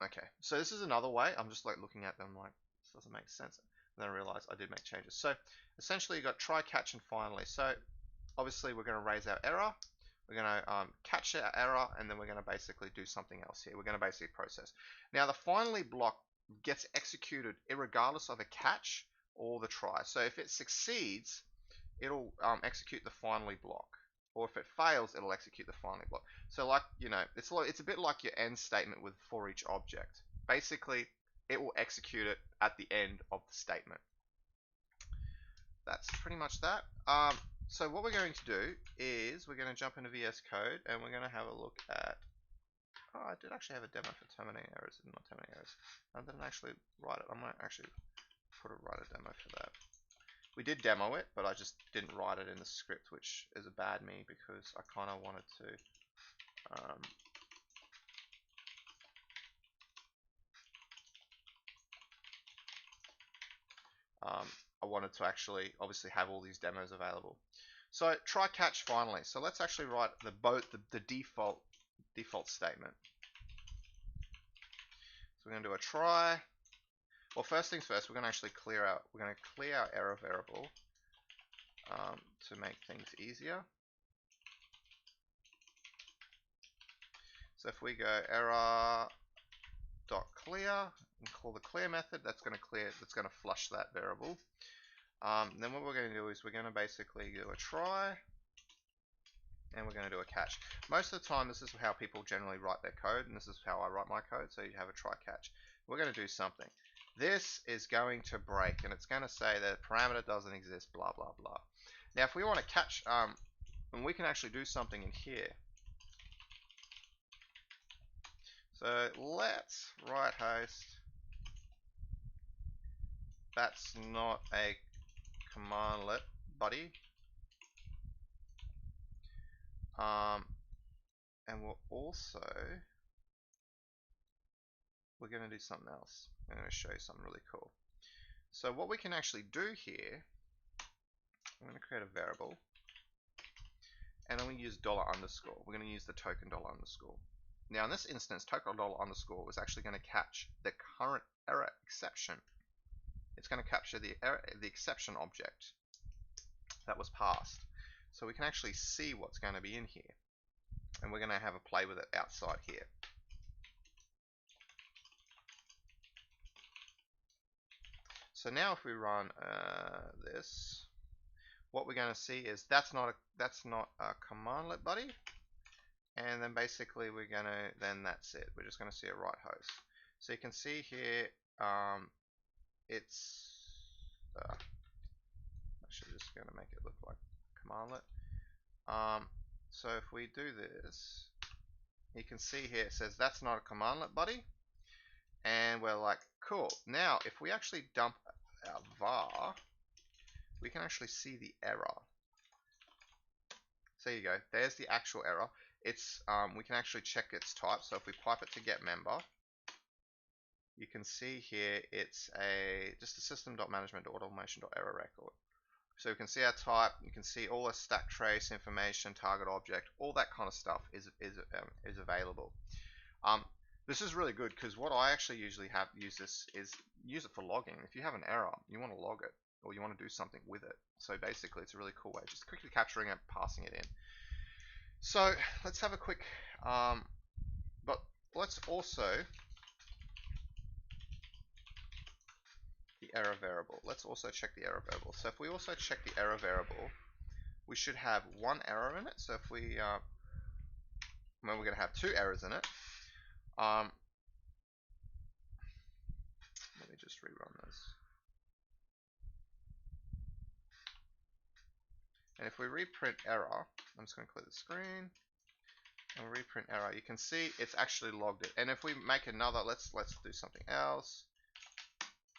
Okay, so this is another way. I'm just like looking at them like this doesn't make sense, and then I realize I did make changes. So essentially you got try, catch, and finally. So obviously we're going to raise our error, we're going to catch our error, and then we're going to basically do something else here. We're going to basically process. Now the finally block gets executed regardless of a catch or the try. So if it succeeds, it'll execute the finally block, or if it fails, it'll execute the finally block. So like, it's a bit like your end statement with ForEach object. Basically, it will execute it at the end of the statement. That's pretty much that. So what we're going to do is we're going to jump into VS Code and we're going to have a look at. Oh, I did actually have a demo for terminating errors and not terminating errors. I didn't actually write it. I might actually write a demo for that. We did demo it, but I just didn't write it in the script, which is a bad me because I kind of wanted to. I wanted to actually obviously have all these demos available. So try catch finally. So let's actually write the default statement. So we're going to do a try. Well, first things first, we're going to actually clear our error variable to make things easier. So if we go error dot clear and call the clear method, that's going to flush that variable. Then what we're going to do is we're going to basically do a try and we're going to do a catch. Most of the time this is how people generally write their code, and this is how I write my code. So you have a try catch. We're going to do something. This is going to break and it's going to say that a parameter doesn't exist, blah blah blah. Now if we want to catch, and we can actually do something in here. So let's right host. That's not a commandlet, buddy. And we're going to do something else. I'm going to show you something really cool. So what we can actually do here, I'm going to create a variable, and then we use $_. We're going to use the token $_. Now in this instance, token $_ is actually going to catch the current error exception. It's going to capture the exception object that was passed. So we can actually see what's going to be in here. And we're going to have a play with it outside here. So now if we run this, what we're going to see is that's not a commandlet, buddy. And then basically we're going to, then that's it. We're just going to see a right host. So you can see here, it's actually just going to make it look like commandlet. So if we do this, you can see here it says that's not a commandlet, buddy. And we're like, cool. Now if we actually dump our var, we can actually see the error. So there you go. There's the actual error. It's we can actually check its type. So if we pipe it to get member, you can see here it's just a system.management.automation.error record. So you can see our type, you can see all the stack trace information, target object, all that kind of stuff is available. This is really good because what I actually usually use it for logging. If you have an error, you want to log it or you want to do something with it. So basically it's a really cool way, just quickly capturing it, passing it in. So let's have a quick, but let's also the error variable. Let's also check the error variable. So if we also check the error variable, we should have one error in it. So if we, well, we're going to have two errors in it. Let me just rerun this. And if we reprint error, I'm just going to clear the screen and reprint error. You can see it's actually logged it. And if we make another, let's do something else.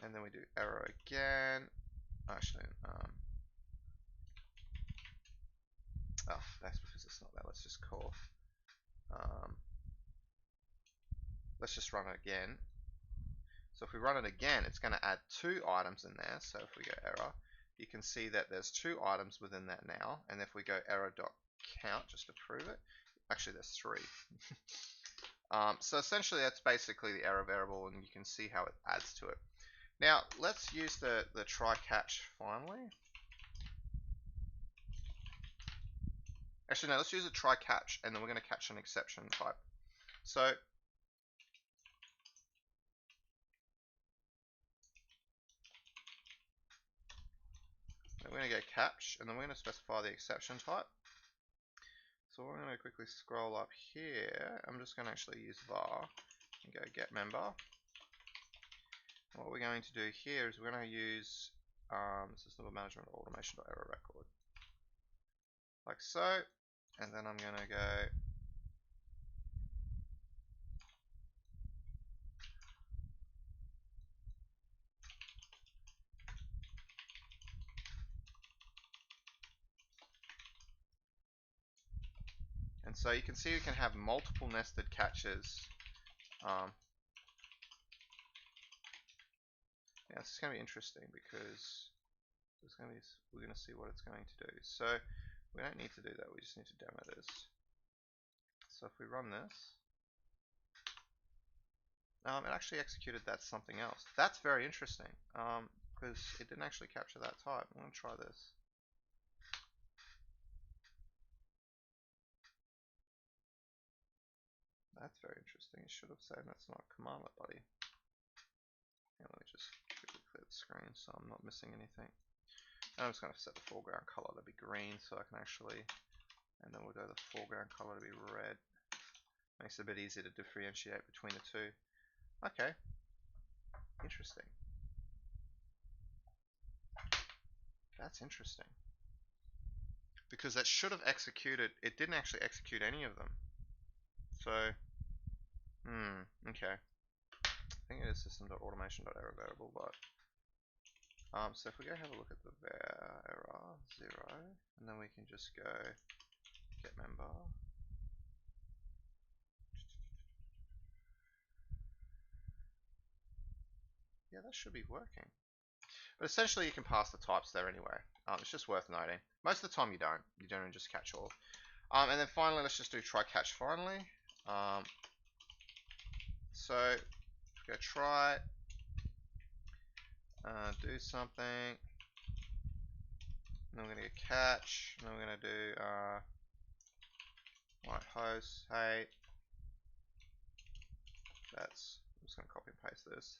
And then we do error again. Actually, Oh, that's because it's not there. Let's just call. Let's just run it again. So if we run it again, it's going to add 2 items in there. So if we go error, you can see that there's 2 items within that now. And if we go error.count just to prove it, actually there's 3. So essentially that's basically the error variable, and you can see how it adds to it. Now let's use the try catch finally. Actually no, let's use a try catch, and then we're going to catch an exception type. So we're going to go catch, and then we're going to specify the exception type. So we're going to quickly scroll up here. I'm just going to actually use var and go get member. And what we're going to do here is we're going to use system management automation.error record, like so. And then I'm going to go and so you can see we can have multiple nested catches. Yeah, this is going to be interesting because we're going to see what it's going to do. So we don't need to do that, we just need to demo this. So if we run this, it actually executed that something else. That's very interesting because it didn't actually capture that type. I'm going to try this. That's very interesting. It should have said that's not commandlet buddy. Yeah, let me just quickly clear the screen so I'm not missing anything. And I'm just going to set the foreground color to be green so I can actually, and then we'll go the foreground color to be red. Makes it a bit easier to differentiate between the two. Okay, interesting. That's interesting. Because that should have executed, it didn't actually execute any of them. So, okay. I think it is system.automation.error variable, but so if we go have a look at the var error 0, and then we can just go get member. Yeah, that should be working. But essentially you can pass the types there anyway. It's just worth noting. Most of the time you don't. You don't just catch all. And then finally, let's just do try catch finally. So go try, do something, and then we're gonna get catch, and then we're gonna do white host, hey, that's, I'm just gonna copy and paste this.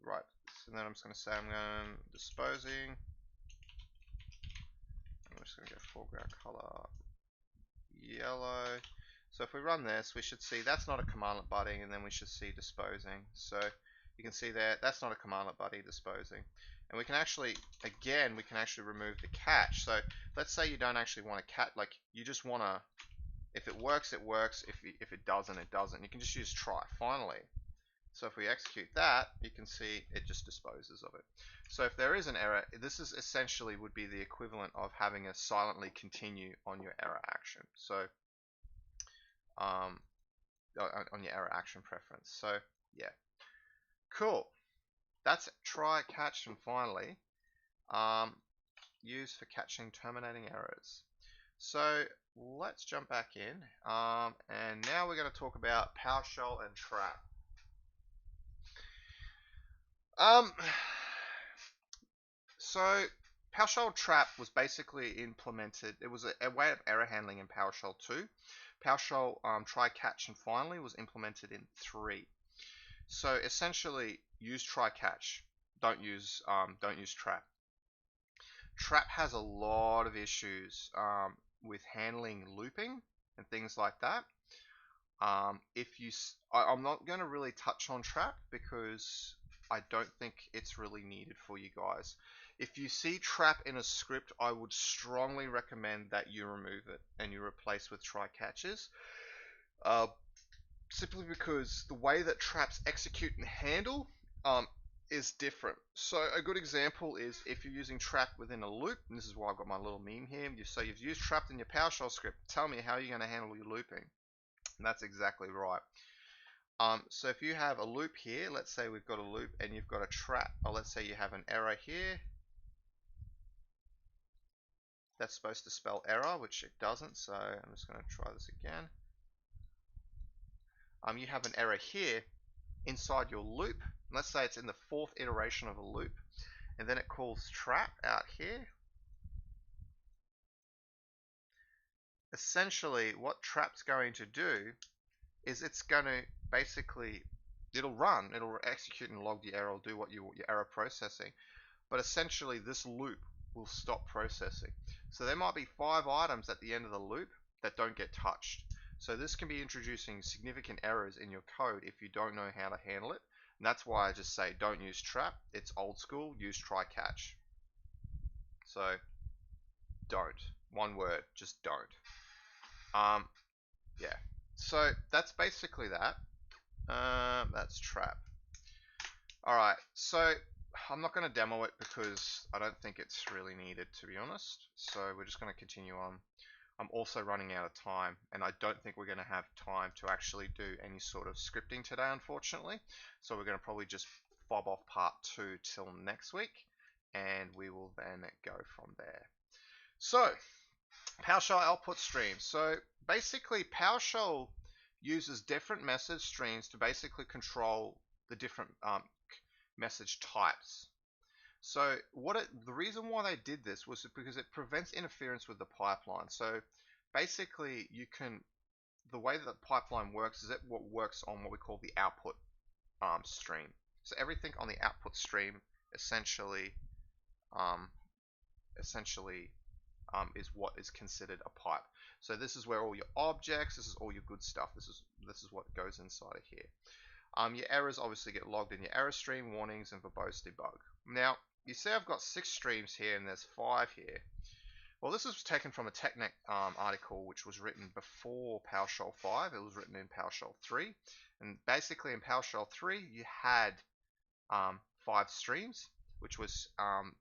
Right, so then I'm just gonna say I'm going disposing. I'm just gonna go foreground color yellow. So if we run this, we should see that's not a commandlet buddy, and then we should see disposing. So you can see there, that's not a commandlet buddy, disposing. And we can actually, again, we can actually remove the catch. So let's say you don't actually want a catch, like you just want to, if it works, it works. If it doesn't, it doesn't. You can just use try finally. So if we execute that, you can see it just disposes of it. So if there is an error, this is essentially would be the equivalent of having a silently continue on your error action. So on your error action preference. So yeah, cool. That's try, catch, and finally used for catching terminating errors. So let's jump back in, and now we're going to talk about PowerShell and trap. So PowerShell trap was basically implemented. It was a way of error handling in PowerShell 2. PowerShell try, catch, and finally was implemented in 3. So essentially, use try, catch. Don't use trap. Trap has a lot of issues with handling looping and things like that. I'm not going to really touch on trap because I don't think it's really needed for you guys. If you see trap in a script, I would strongly recommend that you remove it and you replace with try catches. simply because the way that traps execute and handle is different. So a good example is if you're using trap within a loop, and this is why I've got my little meme here. So you've used trapped in your PowerShell script. Tell me how you're going to handle your looping. And that's exactly right. So if you have a loop here, let's say we've got a loop and you've got a trap, or let's say you have an error here. That's supposed to spell error, which it doesn't, so I'm just going to try this again. You have an error here inside your loop. Let's say it's in the 4th iteration of a loop, and then it calls trap out here. Essentially, what trap's going to do is it's going to basically, it'll execute and log the error, or do what your error processing. But essentially, this loop will stop processing. So there might be 5 items at the end of the loop that don't get touched. So this can be introducing significant errors in your code if you don't know how to handle it. And that's why I just say don't use trap. It's old school. Use try catch. So don't. One word, just don't. Yeah. So that's basically that. That's trap. Alright, so I'm not going to demo it because I don't think it's really needed, to be honest. So we're just going to continue on. I'm also running out of time, and I don't think we're going to have time to actually do any sort of scripting today, unfortunately. So we're going to probably just fob off part 2 till next week, and we will then go from there. So, PowerShell output streams. So basically, PowerShell uses different message streams to basically control the different message types. So the reason why they did this was because it prevents interference with the pipeline. So basically, the way that the pipeline works is it works on what we call the output stream. So everything on the output stream essentially is what is considered a pipe. So this is where all your objects, this is all your good stuff. This is what goes inside of here. Your errors obviously get logged in your error stream, warnings, and verbose debug. Now, you see I've got 6 streams here and there's 5 here. Well, this was taken from a TechNet article which was written before PowerShell 5. It was written in PowerShell 3. And basically in PowerShell 3, you had 5 streams, which was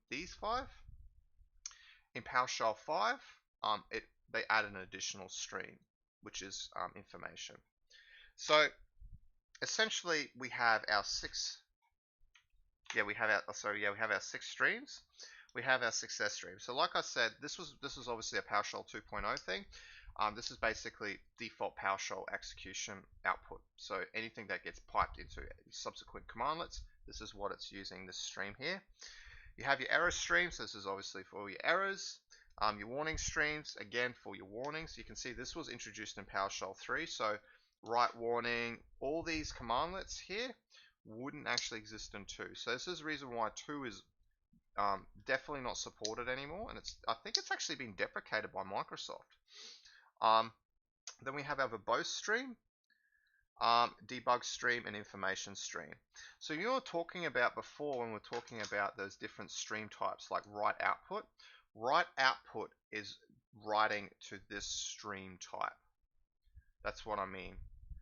these 5. In PowerShell 5, they added an additional stream, which is information. So essentially, we have our 6. We have our 6 streams. We have our success stream. So like I said, this was obviously a PowerShell 2.0 thing. This is basically default PowerShell execution output. So anything that gets piped into subsequent commandlets, this is what it's using, this stream here. You have your error streams. This is obviously for your errors. Your warning streams, again, for your warnings. You can see this was introduced in PowerShell 3. So write warning, all these commandlets here wouldn't actually exist in 2. So this is the reason why 2 is definitely not supported anymore, and I think it's actually been deprecated by Microsoft. Then we have our verbose stream, debug stream, and information stream. So you were talking about before when we're talking about those different stream types like write output. Write output is writing to this stream type. That's what I mean.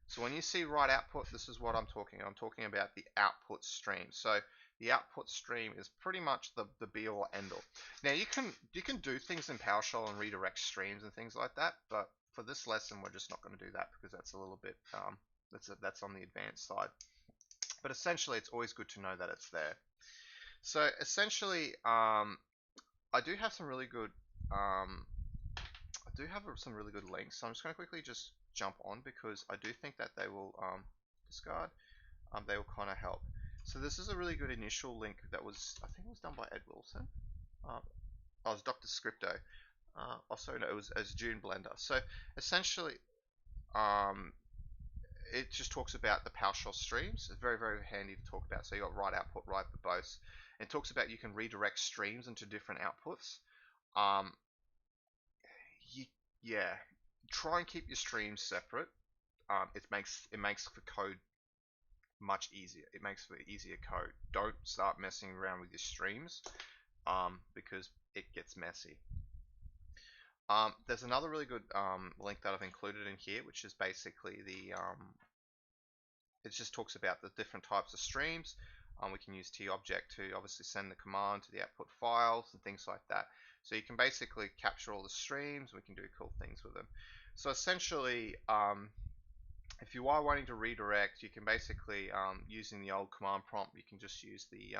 So when you see write output, this is what I'm talking about. I'm talking about the output stream. So the output stream is pretty much the be all end all. Now you can do things in PowerShell and redirect streams and things like that, but for this lesson we're just not going to do that because that's a little bit that's on the advanced side. But essentially, it's always good to know that it's there. So essentially, I do have some really good links. So I'm just going to quickly just jump on because I do think that they will discard. They will kind of help. So this is a really good initial link that was, I think it was done by Ed Wilson. It was Dr. Scripto. Sorry, no, it was June Blender. So essentially, it just talks about the PowerShell streams. It's very, very handy to talk about. So you got write output, write verbose. It talks about you can redirect streams into different outputs. Yeah, try and keep your streams separate. It makes the code much easier. It makes for easier code. Don't start messing around with your streams because it gets messy. There's another really good link that I've included in here, which is basically it just talks about the different types of streams. We can use TObject to obviously send the command to the output files and things like that. So you can basically capture all the streams. We can do cool things with them. So essentially, if you are wanting to redirect, you can basically, using the old command prompt, you can just use the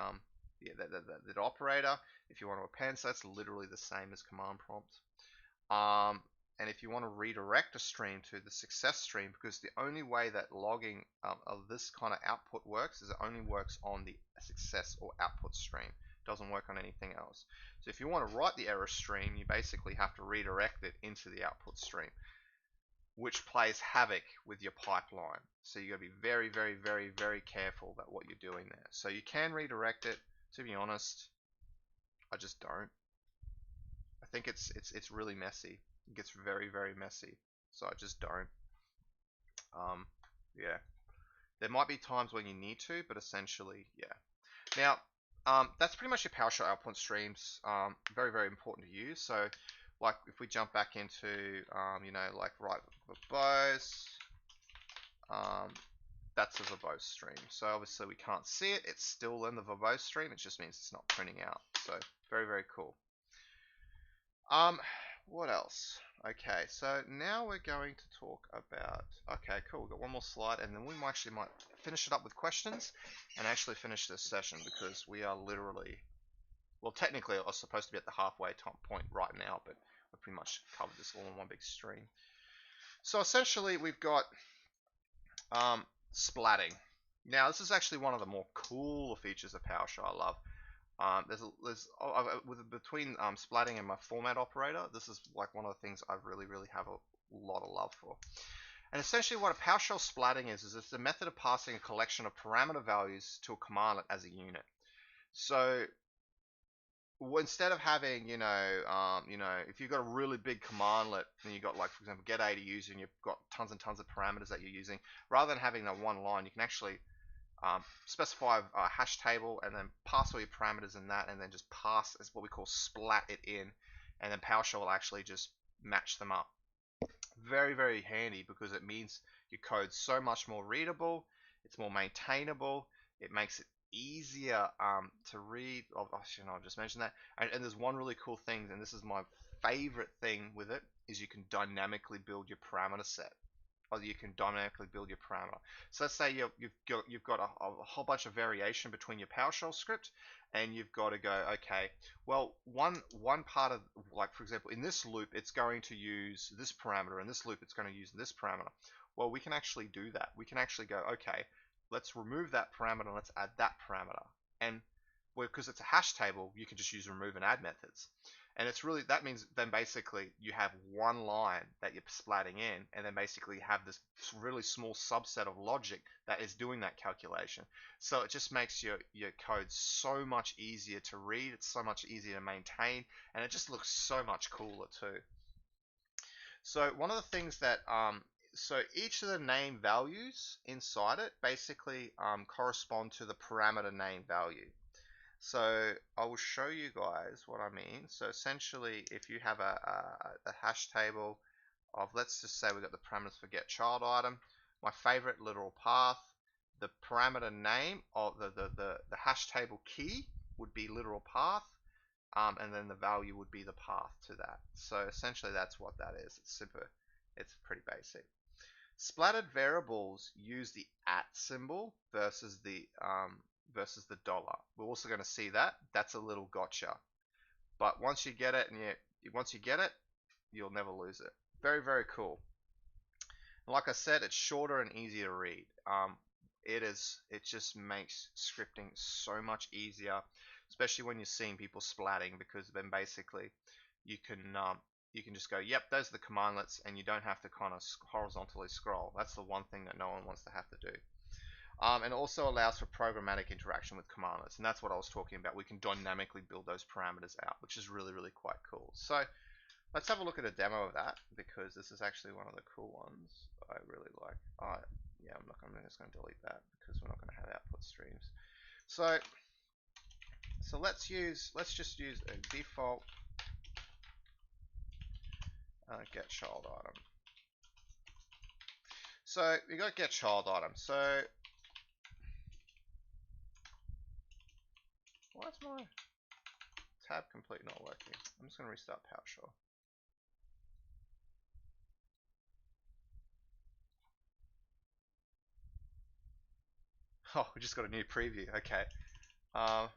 operator if you want to append. So that's literally the same as command prompt. And if you want to redirect a stream to the success stream, because the only way that logging of this kind of output works is it only works on the success or output stream. It doesn't work on anything else. So if you want to write the error stream, you basically have to redirect it into the output stream, which plays havoc with your pipeline. So you got to be very, very, very, very careful about what you're doing there. So you can redirect it. To be honest, I just don't. I think it's really messy. It gets very, very messy. So I just don't. Yeah. There might be times when you need to, but essentially, yeah. Now, that's pretty much your PowerShell output streams. Very, very important to use. So, like, if we jump back into, you know, like write verbose, that's a verbose stream. So obviously we can't see it. It's still in the verbose stream. It just means it's not printing out. So very, very cool. What else? Okay, so now we're going to talk about, okay, cool, we've got one more slide, and then we might finish it up with questions and actually finish this session, because we are literally, well, technically I was supposed to be at the halfway point right now, but we pretty much covered this all in one big stream. So essentially we've got splatting. Now this is actually one of the more cool features of PowerShell I love. Between splatting and my format operator, this is like one of the things I really have a lot of love for. And essentially what a PowerShell splatting is it's a method of passing a collection of parameter values to a commandlet as a unit. So instead of having, if you've got a really big commandlet and you've got, like, for example, get ADUs and you've got tons and tons of parameters that you're using, rather than having that one line, you can actually specify a hash table and then pass all your parameters in that, and then just pass as what we call splat it in, and then PowerShell will actually just match them up. Very, very handy, because it means your code's so much more readable, it's more maintainable, it makes it easier to read. I'll just mention that. And there's one really cool thing, and this is my favorite thing with it, is you can dynamically build your parameter set. Or you can dynamically build your parameter. So let's say you've got a whole bunch of variation between your PowerShell script, and you've got to go, okay, well, one part of, like, for example, in this loop it's going to use this parameter, in this loop it's going to use this parameter. Well, we can actually do that. We can actually go, okay, let's remove that parameter and let's add that parameter. And because it's a hash table, you can just use remove and add methods. And it's really, that means then basically you have one line that you're splatting in, and then basically you have this really small subset of logic that is doing that calculation. So it just makes your code so much easier to read, it's so much easier to maintain, and it just looks so much cooler too. So one of the things that, so each of the name values inside it basically correspond to the parameter name value. So I will show you guys what I mean. So essentially, if you have a hash table of, let's just say we've got the parameters for get child item, my favorite literal path, the parameter name of the hash table key would be literal path, and then the value would be the path to that. So essentially that's what that is. It's super, it's pretty basic. Splattered variables use the @ symbol versus the dollar. We're also going to see that. That's a little gotcha. But once you get it, you'll never lose it. Very, very cool. And like I said, it's shorter and easier to read. It just makes scripting so much easier, especially when you're seeing people splatting, because then basically you can just go, yep, those are the commandlets, and you don't have to kind of horizontally scroll. That's the one thing that no one wants to have to do. And it also allows for programmatic interaction with commandlets, and that's what I was talking about. We can dynamically build those parameters out, which is really, really quite cool. So let's have a look at a demo of that, because this is actually one of the cool ones I really like. Yeah, I'm just going to delete that, because we're not going to have output streams. So let's just use a default get child item. So we got get child item. So Why is my tab complete not working? I'm just going to restart PowerShell. Oh, we just got a new preview. Okay. So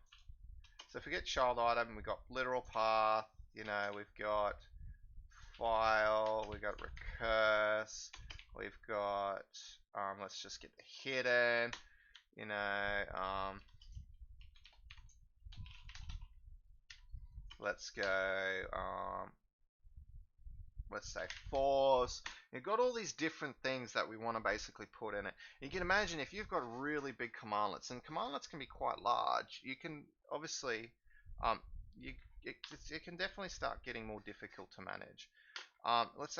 if we get child item, we've got literal path, you know, we've got file, we've got recurse, we've got, let's just get the hidden, you know, let's go, let's say force. You've got all these different things that we want to basically put in it. You can imagine if you've got really big commandlets, and commandlets can be quite large, you can obviously, you, it can definitely start getting more difficult to manage. Let's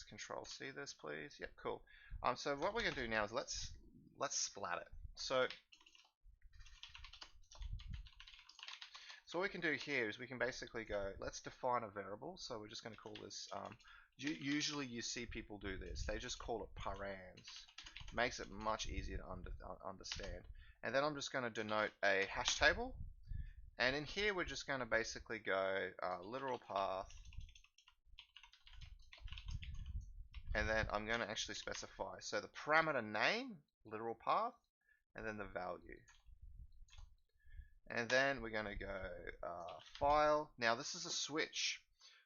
control C this, please. Yep, cool. So what we're gonna do now is let's splat it. So what we can do here is we can basically go, let's define a variable. So we're just going to call this, usually you see people do this. They just call it params. Makes it much easier to understand. And then I'm just going to denote a hash table. And in here, we're just going to basically go literal path. And then I'm going to actually specify. So the parameter name, literal path, and then the value. And then we're going to go file. Now this is a switch.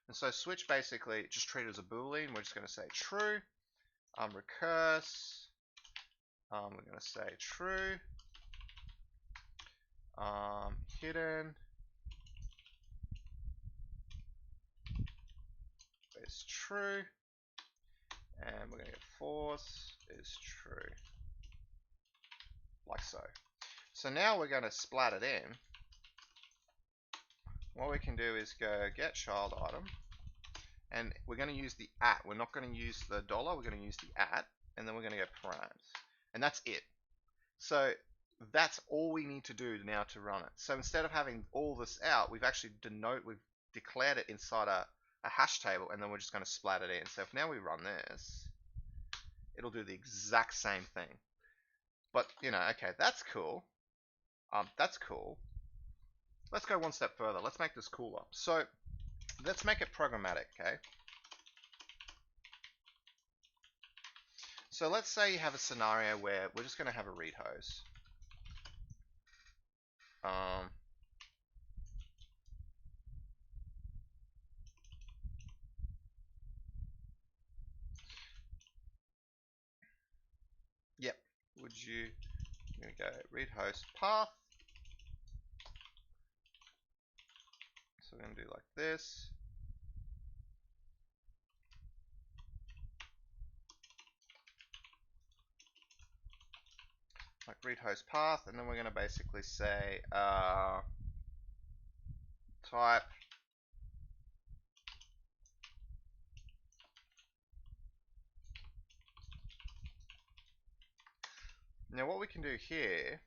And so switch basically just treat it as a boolean. We're just going to say true. Recurse. We're going to say true. Hidden is true. And we're going to get force is true. Like so. So now we're going to splat it in. What we can do is go get child item, and we're going to use the @ We're not going to use the dollar, we're going to use the @ and then we're going to go params. And that's it. So that's all we need to do now to run it. So instead of having all this out, we've actually declared it inside a hash table, and then we're just going to splat it in. So if now we run this, it'll do the exact same thing. But, you know, okay, that's cool. That's cool. Let's go one step further. Let's make this cooler. So let's make it programmatic, okay? So let's say you have a scenario where we're just going to have a read host. Yep. I'm going to go read host path. So we're going to do like this. Like read host path, and then we're going to basically say type now what we can do here,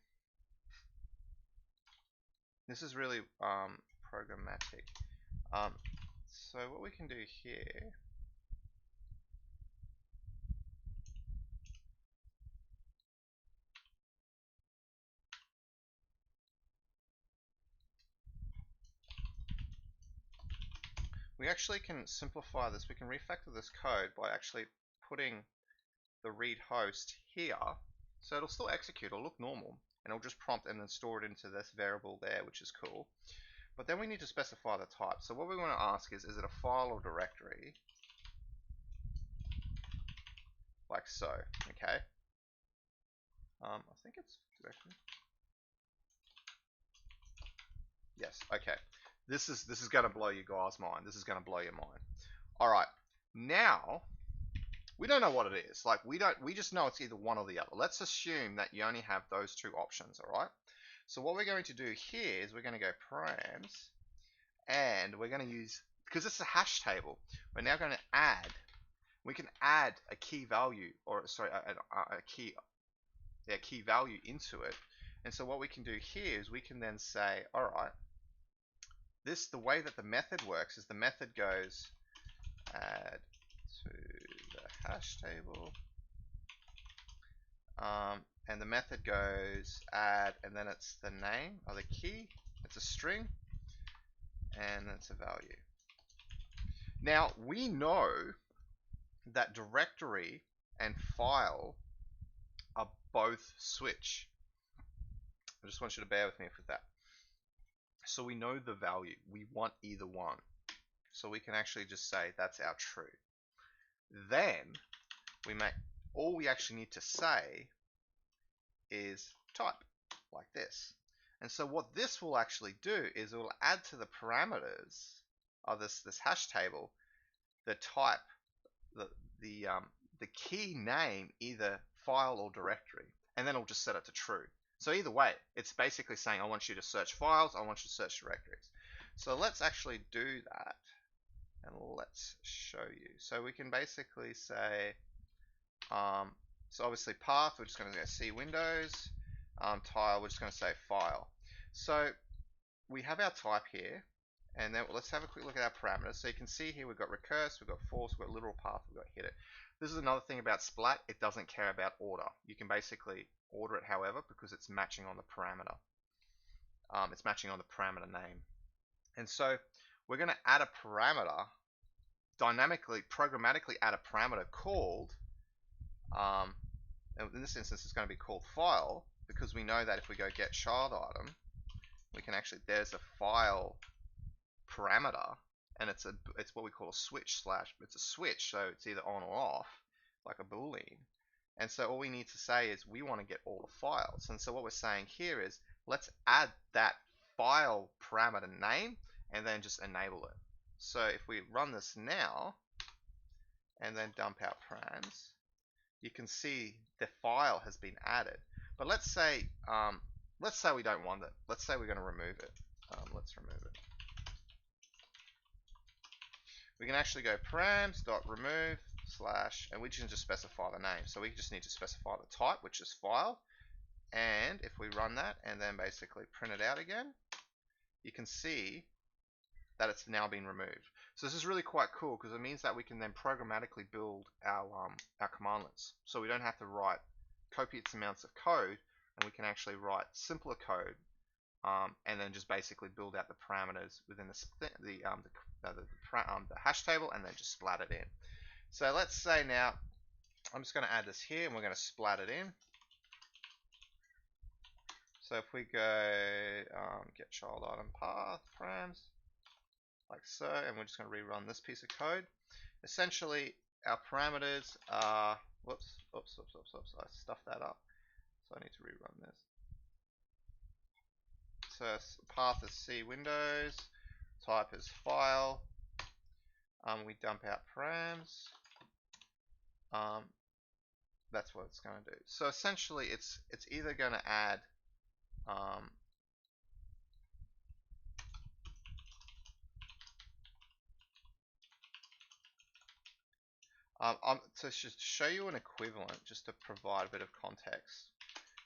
this is really programmatic. So what we can do here, we actually can simplify this. We can refactor this code by actually putting the read host here. So it'll still execute, it'll look normal, and it'll just prompt and then store it into this variable there, which is cool. But then we need to specify the type. So what we want to ask is it a file or directory? Like so, okay? I think it's directory. Yes, okay. This is gonna blow you guys' mind. This is gonna blow your mind. Alright, now we don't know what it is. Like we just know it's either one or the other. Let's assume that you only have those two options, alright? So what we're going to do here is we're going to go params, and we're going to use, because it's a hash table, we're now going to add, we can add a key value, or sorry, a key value into it. And so what we can do here is we can then say, alright, the way that the method works is the method goes add to the hash table, and the method goes add, and then it's the name or the key. It's a string, and it's a value. Now we know that directory and file are both switch. I just want you to bear with me for that. So we know the value. We want either one. So we can actually just say that's our true. Then all we actually need to say is type, like this. And so what this will actually do is it will add to the parameters of this hash table the type, the key name, either file or directory, and then it'll just set it to true. So either way, it's basically saying I want you to search files, I want you to search directories. So let's actually do that, and let's show you. So we can basically say, so obviously path, we're just going to go see Windows. Tile, we're just going to say file. So we have our type here, and then let's have a quick look at our parameters. So you can see here we've got recurse, we've got force, we've got literal path, we've got hit it. This is another thing about splat, it doesn't care about order. You can basically order it however, because it's matching on the parameter. It's matching on the parameter name. And so we're going to add a parameter, dynamically, programmatically add a parameter called, in this instance it's going to be called file, because we know that if we go get child item, we can actually, there's a file parameter, and it's what we call a switch slash, it's a switch, so it's either on or off, like a boolean. And so all we need to say is we want to get all the files. And so what we're saying here is let's add that file parameter name and then just enable it. So if we run this now and then dump out params, you can see the file has been added. But let's say we don't want it. Let's say we're going to remove it. Let's remove it. We can actually go params.remove slash, and we can just specify the name. So we just need to specify the type, which is file. And if we run that and then basically print it out again, you can see that it's now been removed. So this is really quite cool, because it means that we can then programmatically build our commandlets. So we don't have to write copious amounts of code, and we can actually write simpler code, and then just basically build out the parameters within the hash table, and then just splat it in. So let's say now I'm just going to add this here, and we're going to splat it in. So if we go get child item path params, like so, and we're just going to rerun this piece of code. Essentially, our parameters are, whoops, I stuffed that up, so I need to rerun this. So path is C Windows, type is file, we dump out params, that's what it's going to do. So essentially, it's either going to add to just show you an equivalent, just to provide a bit of context.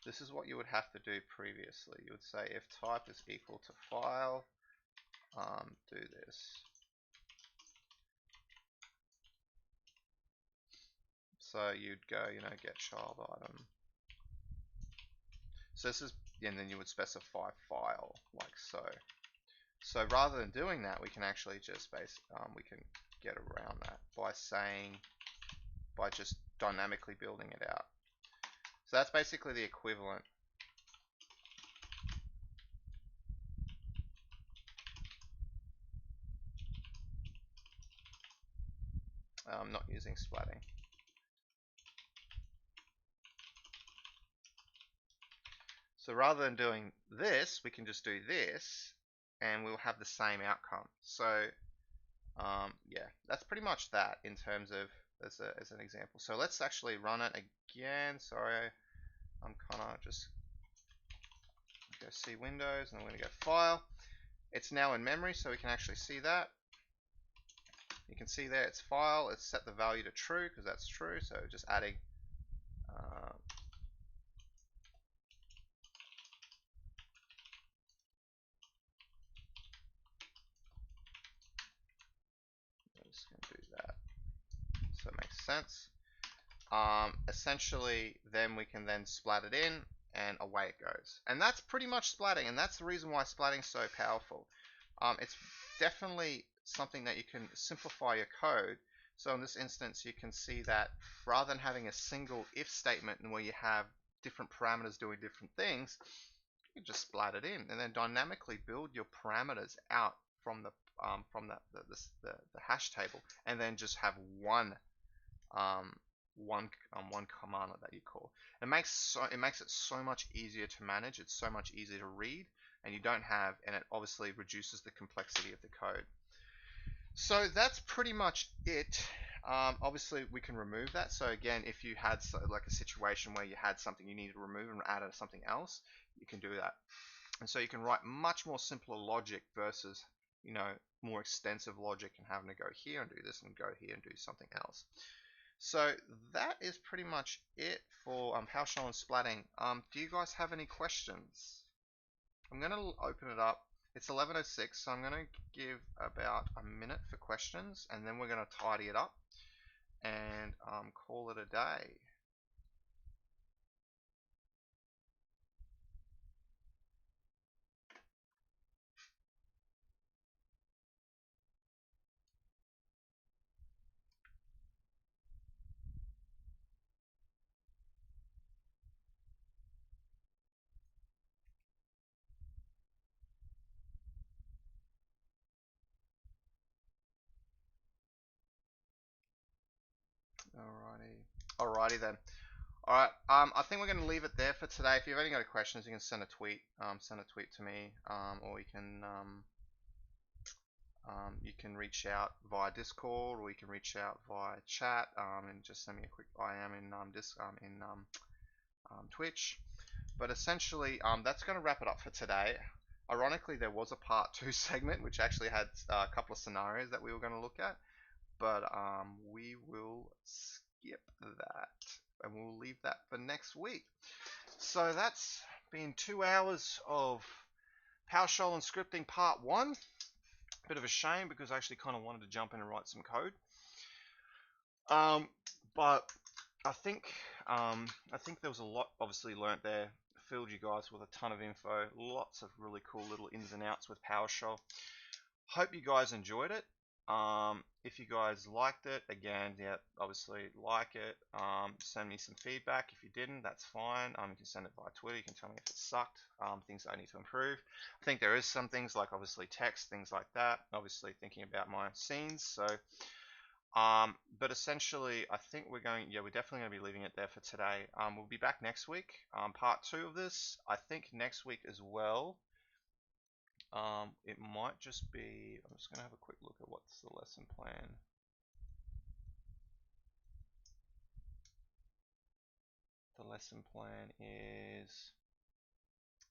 This is what you would have to do previously. You would say if type is equal to file, do this. So you'd go, get child item. So this is, and then you would specify file, like so. So rather than doing that, we can actually just we can get around that by just dynamically building it out. So that's basically the equivalent. I'm not using splatting. So rather than doing this, we can just do this, and we'll have the same outcome. So yeah, that's pretty much that in terms of as an example. So let's actually run it again. Sorry, I'm kind of just go see Windows, and I'm going to go File. It's now in memory, so we can actually see that. You can see there it's File. It's set the value to true because that's true. So just adding. I'm just going to do that so it makes sense. essentially then we can then splat it in and away it goes. And that's pretty much splatting, and that's the reason why splatting is so powerful. It's definitely something that you can simplify your code. So in this instance, you can see that rather than having a single if statement and where you have different parameters doing different things, you can just splat it in and then dynamically build your parameters out from the hash table, and then just have one command that you call. It makes it so much easier to manage. It's so much easier to read, and you don't have, and it obviously reduces the complexity of the code. So that's pretty much it. Obviously we can remove that. So again, if you had like a situation where you had something you needed to remove and add something else, you can do that. And so you can write much more simpler logic versus, you know, more extensive logic and having to go here and do this and go here and do something else. So that is pretty much it for PowerShell and splatting. Do you guys have any questions? I'm going to open it up. It's 11:06, so I'm going to give about a minute for questions, and then we're going to tidy it up and call it a day. Alrighty then. Alright, I think we're going to leave it there for today. If you've only got any questions, you can send a tweet. Send a tweet to me, or you can reach out via Discord, or you can reach out via chat, and just send me a quick. I am in Twitch. But essentially, that's going to wrap it up for today. Ironically, there was a part 2 segment which actually had a couple of scenarios that we were going to look at, but we will skip that and we'll leave that for next week. So that's been 2 hours of PowerShell and scripting part 1. Bit of a shame because I actually kind of wanted to jump in and write some code. But I think there was a lot obviously learnt there. Filled you guys with a ton of info, lots of really cool little ins and outs with PowerShell. Hope you guys enjoyed it. If you guys liked it, again, yeah, obviously like it. Send me some feedback. If you didn't, that's fine. You can send it via Twitter. You can tell me if it sucked. Things I need to improve. I think there is some things like obviously text, things like that. Obviously thinking about my scenes. So, but essentially, I think we're definitely going to be leaving it there for today. We'll be back next week. Part 2 of this. I think next week as well. It might just be, I'm just going to have a quick look at what's the lesson plan. The lesson plan is,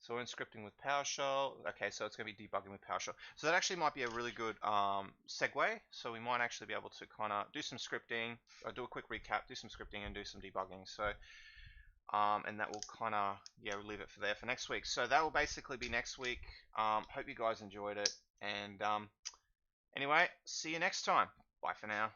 so we're in scripting with PowerShell. Okay, so it's going to be debugging with PowerShell. So that actually might be a really good segue. So we might actually be able to kind of do some scripting, do a quick recap, do some scripting and do some debugging. So and that will kind of, we'll leave it for there for next week. So that will basically be next week. Hope you guys enjoyed it. And anyway, see you next time. Bye for now.